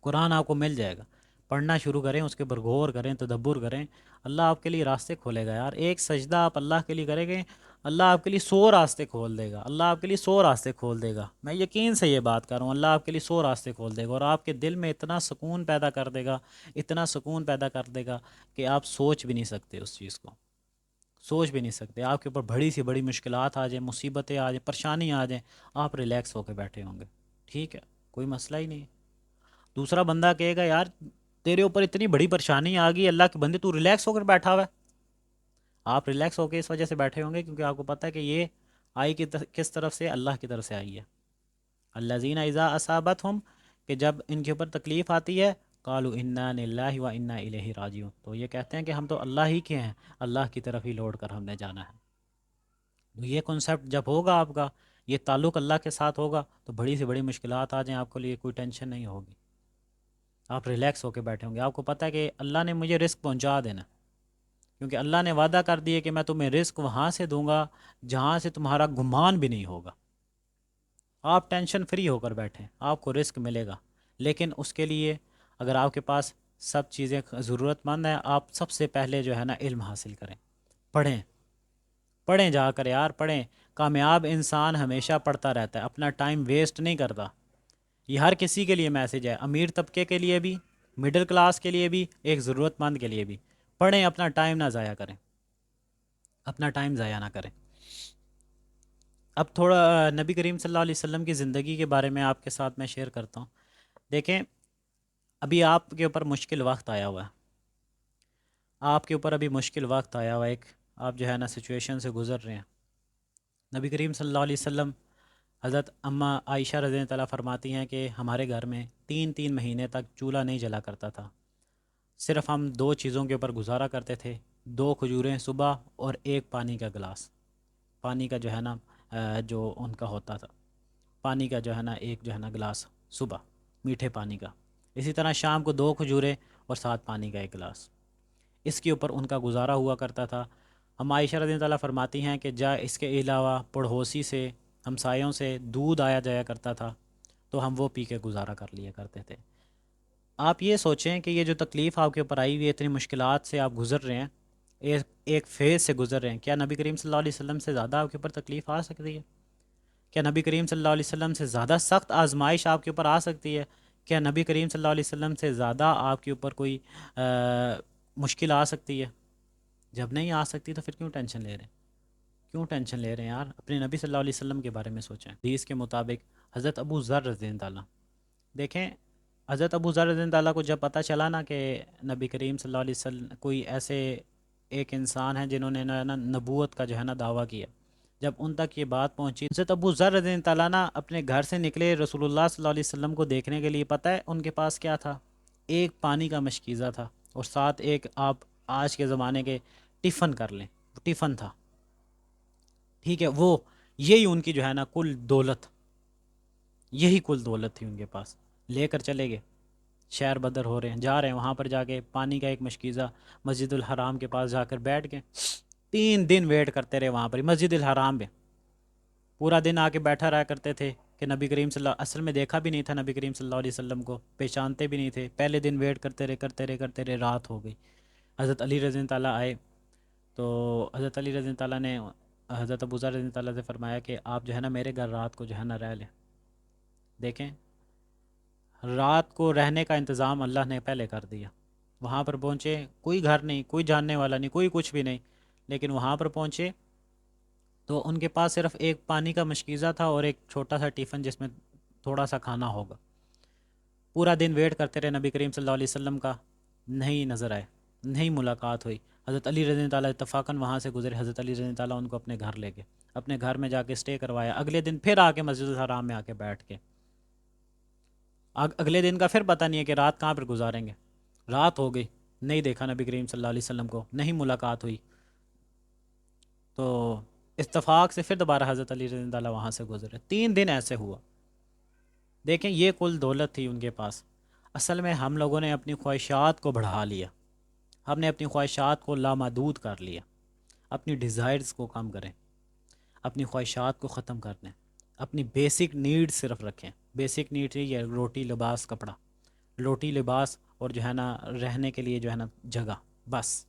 قرآن آپ کو مل جائے گا، پڑھنا شروع کریں، اس کے اوپر غور کریں، تدبر کریں، اللہ آپ کے لیے راستے کھولے گا یار۔ ایک سجدہ آپ اللہ کے لیے کریں گے، اللہ آپ کے لیے 100 راستے کھول دے گا، اللہ آپ کے لیے 100 راستے کھول دے گا، میں یقین سے یہ بات کر رہا ہوں، اللہ آپ کے لیے 100 راستے کھول دے گا، اور آپ کے دل میں اتنا سکون پیدا کر دے گا، اتنا سکون پیدا کر دے گا کہ آپ سوچ بھی نہیں سکتے اس چیز کو، سوچ بھی نہیں سکتے۔ آپ کے اوپر بڑی سی بڑی مشکلات آ جائیں، مصیبتیں آ جائیں، پریشانی آ جائیں، آپ ریلیکس ہو کے بیٹھے ہوں گے، ٹھیک ہے، کوئی مسئلہ ہی نہیں ہے۔ دوسرا بندہ کہے گا یار تیرے اوپر اتنی بڑی پریشانی آ گئی، اللہ کے بندے تو ریلیکس ہو کر بیٹھا ہوا ہے۔ آپ ریلیکس ہو کے اس وجہ سے بیٹھے ہوں گے کیونکہ آپ کو پتہ ہے کہ یہ آئی کس طرف سے، اللہ کی طرف سے آئی ہے۔ الذین اذا اصابتہم، کہ جب ان کے اوپر تکلیف آتی ہے، قالوا انا للہ و انا الیہ راجعون، تو یہ کہتے ہیں کہ ہم تو اللہ ہی کے ہیں، اللہ کی طرف ہی لوٹ کر ہم نے جانا ہے۔ تو یہ کنسیپٹ جب ہوگا آپ کا، یہ تعلق اللہ کے ساتھ ہوگا، تو بڑی سے بڑی مشکلات آ جائیں آپ کو لیے کوئی ٹینشن نہیں ہوگی، آپ ریلیکس ہو کے بیٹھے ہوں گے۔ آپ کو پتہ ہے کہ اللہ نے مجھے رزق پہنچا دینا، کیونکہ اللہ نے وعدہ کر دیا کہ میں تمہیں رزق وہاں سے دوں گا جہاں سے تمہارا گمان بھی نہیں ہوگا۔ آپ ٹینشن فری ہو کر بیٹھیں، آپ کو رزق ملے گا، لیکن اس کے لیے اگر آپ کے پاس سب چیزیں ضرورت مند ہیں، آپ سب سے پہلے جو ہے نا علم حاصل کریں، پڑھیں، پڑھیں جا کر یار، پڑھیں، کامیاب انسان ہمیشہ پڑھتا رہتا ہے، اپنا ٹائم ویسٹ نہیں کرتا۔ یہ ہر کسی کے لیے میسج ہے، امیر طبقے کے لیے بھی، مڈل کلاس کے لیے بھی، ایک ضرورت مند کے لیے بھی۔ پڑھیں، اپنا ٹائم نہ ضائع کریں، اپنا ٹائم ضائع نہ کریں۔ اب تھوڑا نبی کریم صلی اللہ علیہ وسلم کی زندگی کے بارے میں آپ کے ساتھ میں شیئر کرتا ہوں۔ دیکھیں، ابھی آپ کے اوپر مشکل وقت آیا ہوا ہے، آپ کے اوپر ابھی مشکل وقت آیا ہوا ہے، ایک آپ جو ہے نا سچویشن سے گزر رہے ہیں۔ نبی کریم صلی اللہ علیہ وسلم، حضرت اماں عائشہ رضی اللہ تعالیٰ فرماتی ہیں کہ ہمارے گھر میں 3 مہینے تک چولہا نہیں جلا کرتا تھا، صرف ہم 2 چیزوں کے اوپر گزارا کرتے تھے، 2 کھجوریں صبح اور ایک پانی کا گلاس، پانی کا جو ہے نا جو ان کا ہوتا تھا، پانی کا جو ہے نا ایک جو ہے نا گلاس صبح، میٹھے پانی کا، اسی طرح شام کو 2 کھجوریں اور ساتھ پانی کا ایک گلاس، اس کے اوپر ان کا گزارا ہوا کرتا تھا۔ ہم عائشہ رضی اللہ تعالیٰ فرماتی ہیں کہ اس کے علاوہ پڑوسی سے، ہمسایوں سے دودھ آیا جایا کرتا تھا تو ہم وہ پی کے گزارا کر لیا کرتے تھے۔ آپ یہ سوچیں کہ یہ جو تکلیف آپ کے اوپر آئی ہوئی ہے، اتنی مشکلات سے آپ گزر رہے ہیں، ایک فیز سے گزر رہے ہیں، کیا نبی کریم صلی اللہ علیہ وسلم سے زیادہ آپ کے اوپر تکلیف آ سکتی ہے؟ کیا نبی کریم صلی اللہ علیہ وسلم سے زیادہ سخت آزمائش آپ کے اوپر آ سکتی ہے؟ کیا نبی کریم صلی اللہ علیہ وسلم سے زیادہ آپ کے اوپر کوئی مشکل آ سکتی ہے؟ جب نہیں آ سکتی تو پھر کیوں ٹینشن لے رہے ہیں؟ کیوں ٹینشن لے رہے ہیں یار؟ اپنے نبی صلی اللہ علیہ وسلم کے بارے میں سوچیں۔ حدیث کے مطابق حضرت ابو ذر رضی اللہ عنہ، دیکھیں، حضرت ابو ذر رضی اللہ عنہ کو جب پتہ چلا نا کہ نبی کریم صلی اللہ علیہ وسلم کوئی ایسے ایک انسان ہیں جنہوں نے نا نبوت کا جو ہے نا دعویٰ کیا، جب ان تک یہ بات پہنچی، حضرت ابو ذر رضی اللہ عنہ اپنے گھر سے نکلے رسول اللہ صلی اللہ علیہ وسلم کو دیکھنے کے لیے۔ پتہ ہے ان کے پاس کیا تھا؟ ایک پانی کا مشکیزہ تھا اور ساتھ ایک، آپ آج کے زمانے کے ٹفن کر لیں، ٹفن تھا، ٹھیک ہے، وہ یہی ان کی جو ہے نا کل دولت، یہی کل دولت تھی ان کے پاس، لے کر چلے گئے، شہر بدر ہو رہے ہیں، جا رہے ہیں، وہاں پر جا کے پانی کا ایک مشکیزہ، مسجد الحرام کے پاس جا کر بیٹھ گئے، 3 دن ویٹ کرتے رہے وہاں پر، مسجد الحرام میں پورا دن آ کے بیٹھا رہا کرتے تھے کہ نبی کریم صلی اللہ، اصل میں دیکھا بھی نہیں تھا نبی کریم صلی اللہ علیہ وسلم کو، پہچانتے بھی نہیں تھے، پہلے دن ویٹ کرتے رہے کرتے رہے کرتے رہے، رات ہو گئی۔ حضرت علی رضی اللہ تعالیٰ آئے تو حضرت علی رضی اللہ تعالیٰ نے حضرت ابو ذر رضی اللہ تعالیٰ سے فرمایا کہ آپ جو ہے نا میرے گھر رات کو جو ہے نا رہ لیں۔ دیکھیں، رات کو رہنے کا انتظام اللہ نے پہلے کر دیا۔ وہاں پر پہنچے، کوئی گھر نہیں، کوئی جاننے والا نہیں، کوئی کچھ بھی نہیں، لیکن وہاں پر پہنچے تو ان کے پاس صرف ایک پانی کا مشکیزہ تھا اور ایک چھوٹا سا ٹیفن جس میں تھوڑا سا کھانا ہوگا۔ پورا دن ویٹ کرتے رہے نبی کریم صلی اللہ علیہ وسلم کا، نہیں نظر آئے، نہیں ملاقات ہوئی۔ حضرت علی رضی اللہ تعالیٰ اتفاقاً وہاں سے گزرے، حضرت علی رضی اللہ تعالیٰ ان کو اپنے گھر لے گئے، اپنے گھر میں جا کے اسٹے کروایا، اگلے دن پھر آ کے مسجد الحرام میں آ کے بیٹھ کے، اگلے دن کا پھر پتہ نہیں ہے کہ رات کہاں پر گزاریں گے، رات ہو گئی، نہیں دیکھا نبی کریم صلی اللہ علیہ وسلم کو، نہیں ملاقات ہوئی، تو اتفاق سے پھر دوبارہ حضرت علی رضی اللہ تعالیٰ وہاں سے گزرے، 3 دن ایسے ہوا۔ دیکھیں، یہ کل دولت تھی ان کے پاس۔ اصل میں ہم لوگوں نے اپنی خواہشات کو بڑھا لیا، ہم نے اپنی خواہشات کو لامحدود کر لیا۔ اپنی ڈیزائرز کو کم کریں، اپنی خواہشات کو ختم کر دیں، اپنی بیسک نیڈ صرف رکھیں۔ بیسک نیڈ یہ روٹی، لباس، کپڑا، روٹی، لباس اور جو ہے نا رہنے کے لیے جو ہے نا جگہ، بس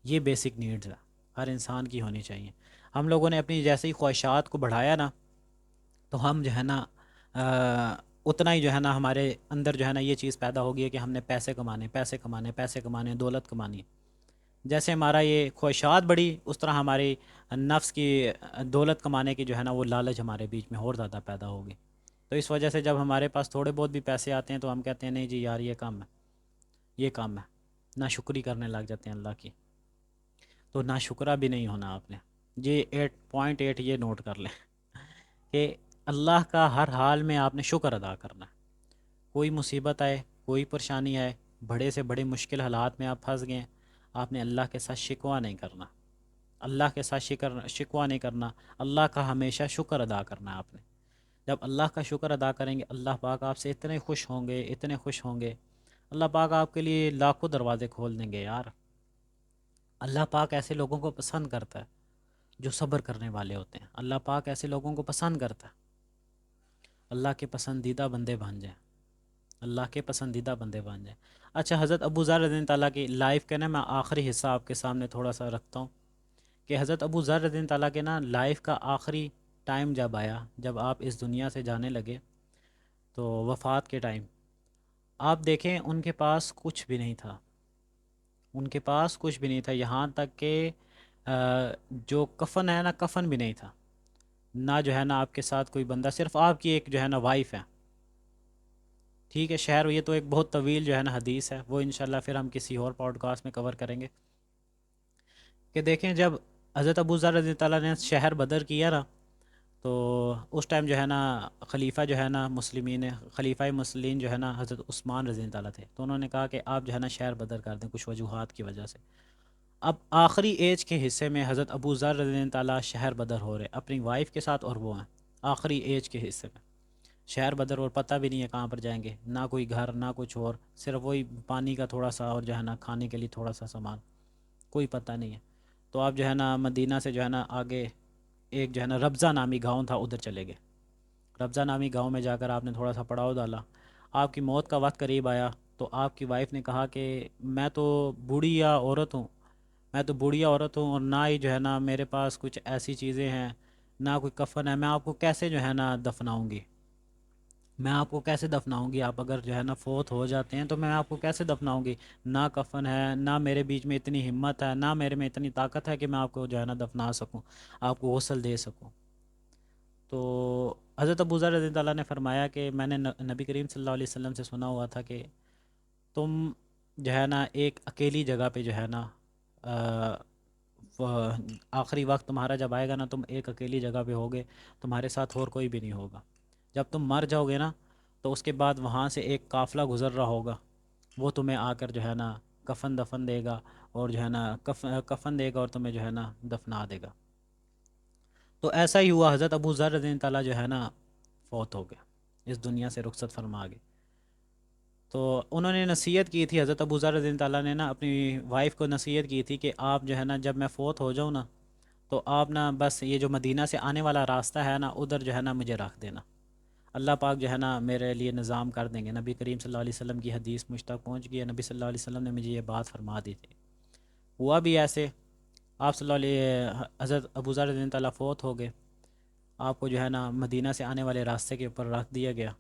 یہ بیسک نیڈز ہے، ہر انسان کی ہونی چاہیے۔ ہم لوگوں نے اپنی جیسے ہی خواہشات کو بڑھایا نا، تو ہم جو ہے نا اتنا ہی جو ہے نا ہمارے اندر جو ہے نا یہ چیز پیدا ہو گئی ہے کہ ہم نے پیسے کمانے، پیسے کمانے، پیسے کمانے، دولت کمانی ہے۔ جیسے ہمارا یہ خواہشات بڑھی، اس طرح ہماری نفس کی دولت کمانے کی جو ہے نا وہ لالچ ہمارے بیچ میں اور زیادہ پیدا ہوگی۔ تو اس وجہ سے جب ہمارے پاس تھوڑے بہت بھی پیسے آتے ہیں تو ہم کہتے ہیں نہیں جی یار یہ کام ہے، یہ کام ہے، ناشکری کرنے لگ جاتے ہیں اللہ کی۔ تو ناشکرہ بھی نہیں ہونا آپ نے، یہ 8.8 یہ نوٹ کر لیں کہ اللہ کا ہر حال میں آپ نے شکر ادا کرنا ہے۔ کوئی مصیبت آئے، کوئی پریشانی آئے، بڑے سے بڑے مشکل حالات میں آپ پھنس گئے، آپ نے اللہ کے ساتھ شکوہ نہیں کرنا، اللہ کے ساتھ شکوہ نہیں کرنا، اللہ کا ہمیشہ شکر ادا کرنا ہے آپ نے۔ جب اللہ کا شکر ادا کریں گے، اللہ پاک آپ سے اتنے خوش ہوں گے، اتنے خوش ہوں گے، اللہ پاک آپ کے لیے لاکھوں دروازے کھول دیں گے یار۔ اللہ پاک ایسے لوگوں کو پسند کرتا ہے جو صبر کرنے والے ہوتے ہیں، اللہ پاک ایسے لوگوں کو پسند کرتا ہے۔ اللہ کے پسندیدہ بندے بن جائیں، اللہ کے پسندیدہ بندے بن جائیں۔ اچھا، حضرت ابو ذر رضی اللہ تعالیٰ کی لائف کا نا میں آخری حصہ آپ کے سامنے تھوڑا سا رکھتا ہوں کہ حضرت ابو ذر رضی اللہ تعالیٰ کے نا لائف کا آخری ٹائم جب آیا، جب آپ اس دنیا سے جانے لگے، تو وفات کے ٹائم آپ دیکھیں ان کے پاس کچھ بھی نہیں تھا، ان کے پاس کچھ بھی نہیں تھا، یہاں تک کہ جو کفن ہے نا، کفن بھی نہیں تھا، نہ جو ہے نا آپ کے ساتھ کوئی بندہ، صرف آپ کی ایک جو ہے نا وائف ہے، ٹھیک ہے شہر، یہ تو ایک بہت طویل جو ہے نا حدیث ہے، وہ انشاءاللہ پھر ہم کسی اور پوڈ کاسٹ میں کور کریں گے، کہ دیکھیں جب حضرت ابو ذر رضی اللہ تعالیٰ نے شہر بدر کیا نا، تو اس ٹائم جو ہے نا خلیفہ جو ہے نا مسلمین، خلیفہ مسلمین جو ہے نا حضرت عثمان رضی اللہ تعالیٰ تھے، تو انہوں نے کہا کہ آپ جو ہے نا شہر بدر کر دیں کچھ وجوہات کی وجہ سے۔ اب آخری ایج کے حصے میں حضرت ابو ذر رضی اللہ تعالیٰ شہر بدر ہو رہے اپنی وائف کے ساتھ، اور وہ ہیں آخری ایج کے حصے میں شہر بدر، اور پتہ بھی نہیں ہے کہاں پر جائیں گے، نہ کوئی گھر نہ کچھ اور، صرف وہی پانی کا تھوڑا سا اور جو ہے نا کھانے کے لیے تھوڑا سا سامان، کوئی پتہ نہیں ہے۔ تو آپ جو ہے نا مدینہ سے جو ہے نا آگے ایک جو ہے نا ربضہ نامی گاؤں تھا، ادھر چلے گئے، ربضہ نامی گاؤں میں جا کر آپ نے تھوڑا سا پڑاؤ ڈالا، آپ کی موت کا وقت قریب آیا، تو آپ کی وائف نے کہا کہ میں تو بوڑھیا عورت ہوں، میں تو بوڑھیا عورت ہوں، اور نہ ہی جو ہے نا میرے پاس کچھ ایسی چیزیں ہیں، نہ کوئی کفن ہے، میں آپ کو کیسے جو ہے نا دفناؤں گی، میں آپ کو کیسے دفناؤں گی، آپ اگر جو ہے نا فوت ہو جاتے ہیں تو میں آپ کو کیسے دفناؤں گی، نہ کفن ہے، نہ میرے بیچ میں اتنی ہمت ہے، نہ میرے میں اتنی طاقت ہے کہ میں آپ کو جو ہے نا دفنا سکوں، آپ کو غسل دے سکوں۔ تو حضرت ابو ذر رضی اللہ عنہ نے فرمایا کہ میں نے نبی کریم صلی اللہ علیہ وسلم سے سنا ہوا تھا کہ تم جو ہے نا ایک اکیلی جگہ پہ جو ہے نا آخری وقت تمہارا جب آئے گا نا، تم ایک اکیلی جگہ پہ ہوگے، تمہارے ساتھ اور کوئی بھی نہیں ہوگا، جب تم مر جاؤ گے نا، تو اس کے بعد وہاں سے ایک قافلہ گزر رہا ہوگا، وہ تمہیں آ کر جو ہے نا کفن دفن دے گا، اور جو ہے نا کفن دے گا اور تمہیں جو ہے نا دفنا دے گا۔ تو ایسا ہی ہوا، حضرت ابو ذر رضی اللہ تعالیٰ جو ہے نا فوت ہو گیا، اس دنیا سے رخصت فرما گئے۔ تو انہوں نے نصیحت کی تھی، حضرت ابو ذر رضی اللہ تعالیٰ نے نا اپنی وائف کو نصیحت کی تھی کہ آپ جو ہے نا جب میں فوت ہو جاؤں نا، تو آپ نا بس یہ جو مدینہ سے آنے والا راستہ ہے نا، ادھر جو ہے نا مجھے رکھ دینا، اللہ پاک جو ہے نا میرے لیے نظام کر دیں گے۔ نبی کریم صلی اللہ علیہ وسلم کی حدیث مجھ تک پہنچ گئی ہے، نبی صلی اللہ علیہ وسلم نے مجھے یہ بات فرما دی تھی، ہوا بھی ایسے، آپ صلی اللہ علیہ حضرت ابو ذر رضی اللہ تعالیٰ فوت ہو گئے، آپ کو جو ہے نا مدینہ سے آنے والے راستے کے اوپر رکھ دیا گیا،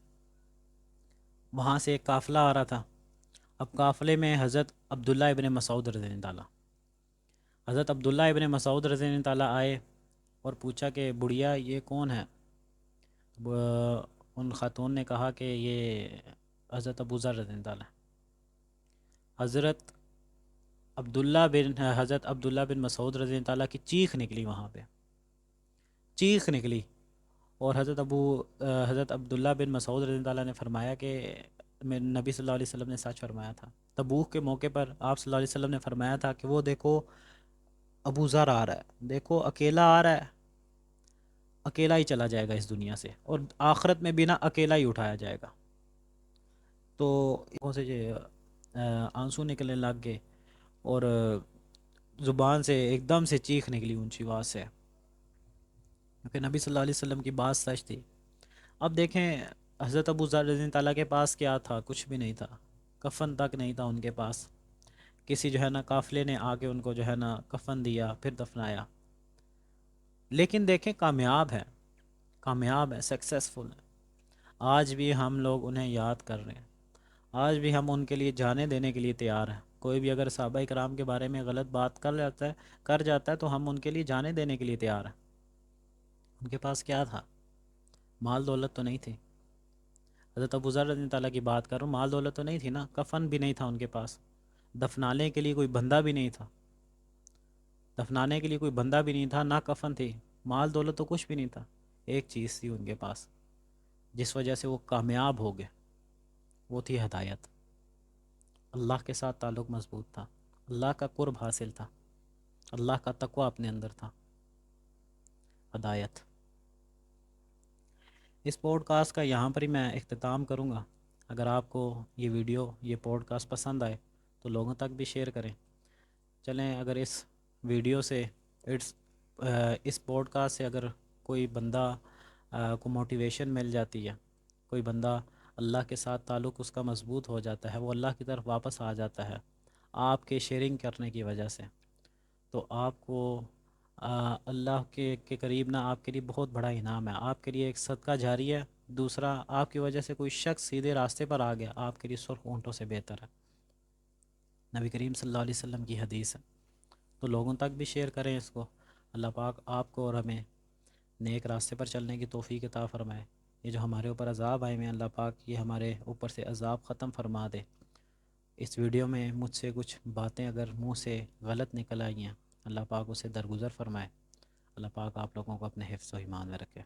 وہاں سے ایک قافلہ آ رہا تھا، اب قافلے میں حضرت عبداللہ ابن مسعود رضی اللہ تعالیٰ، حضرت عبداللہ ابن مسعود رضی اللہ تعالیٰ آئے اور پوچھا کہ بڑھیا یہ کون ہے؟ ان خاتون نے کہا کہ یہ حضرت ابو ذر رضی اللہ تعالیٰ۔ حضرت عبداللہ بن مسعود رضی اللہ تعالیٰ کی چیخ نکلی، وہاں پہ چیخ نکلی، اور حضرت عبداللہ بن مسعود رضی اللہ تعالیٰ نے فرمایا کہ نبی صلی اللہ علیہ وسلم نے سچ فرمایا تھا، تبوک کے موقع پر آپ صلی اللہ علیہ وسلم نے فرمایا تھا کہ وہ دیکھو ابو ذر آ رہا ہے، دیکھو اکیلا آ رہا ہے، اکیلا ہی چلا جائے گا اس دنیا سے، اور آخرت میں بھی نا اکیلا ہی اٹھایا جائے گا۔ تو آنکھوں سے آنسو نکلنے لگ گئے، اور زبان سے ایک دم سے چیخ نکلی اونچی آواز سے، کیونکہ نبی صلی اللہ علیہ وسلم کی بات سچ تھی۔ اب دیکھیں حضرت ابو ذر رضی اللہ تعالیٰ کے پاس کیا تھا؟ کچھ بھی نہیں تھا، کفن تک نہیں تھا ان کے پاس، کسی جو ہے نا قافلے نے آ کے ان کو جو ہے نا کفن دیا، پھر دفنایا، لیکن دیکھیں کامیاب ہے، کامیاب ہے، سکسیسفل ہے، آج بھی ہم لوگ انہیں یاد کر رہے ہیں، آج بھی ہم ان کے لیے جانے دینے کے لیے تیار ہیں، کوئی بھی اگر صحابہ کرام کے بارے میں غلط بات کر جاتا ہے تو ہم ان کے لیے جانے دینے کے لیے تیار ہیں۔ ان کے پاس کیا تھا؟ مال دولت تو نہیں تھی، حضرت ابو ذر رضی اللہ تعالیٰ کی بات کروں، مال دولت تو نہیں تھی نا، کفن بھی نہیں تھا ان کے پاس، دفنانے کے لیے کوئی بندہ بھی نہیں تھا، دفنانے کے لیے کوئی بندہ بھی نہیں تھا، نہ کفن تھی، مال دولت تو کچھ بھی نہیں تھا، ایک چیز تھی ان کے پاس جس وجہ سے وہ کامیاب ہو گئے، وہ تھی ہدایت، اللہ کے ساتھ تعلق مضبوط تھا، اللہ کا قرب حاصل تھا، اللہ کا تقوی اپنے اندر تھا، ہدایت۔ اس پوڈ کاسٹ کا یہاں پر ہی میں اختتام کروں گا، اگر آپ کو یہ ویڈیو یہ پوڈ کاسٹ پسند آئے تو لوگوں تک بھی شیئر کریں، چلیں اگر اس ویڈیو سے اس پوڈ کاسٹ سے اگر کوئی بندہ کو موٹیویشن مل جاتی ہے، کوئی بندہ اللہ کے ساتھ تعلق اس کا مضبوط ہو جاتا ہے، وہ اللہ کی طرف واپس آ جاتا ہے آپ کے شیئرنگ کرنے کی وجہ سے، تو آپ کو اللہ کے قریب نا آپ کے لیے بہت بڑا انعام ہے، آپ کے لیے ایک صدقہ جاری ہے، دوسرا آپ کی وجہ سے کوئی شخص سیدھے راستے پر آ گیا، آپ کے لیے سرخ اونٹوں سے بہتر ہے۔ نبی کریم صلی اللہ علیہ وسلم کی حدیث ہے، تو لوگوں تک بھی شیئر کریں اس کو۔ اللہ پاک آپ کو اور ہمیں نیک راستے پر چلنے کی توفیق عطا فرمائے۔ یہ جو ہمارے اوپر عذاب آئے ہوئے ہیں، اللہ پاک یہ ہمارے اوپر سے عذاب ختم فرما دے۔ اس ویڈیو میں مجھ سے کچھ باتیں اگر منہ سے غلط نکل آئی ہیں، اللہ پاک اسے درگزر فرمائے۔ اللہ پاک آپ لوگوں کو اپنے حفظ و ایمان میں رکھے۔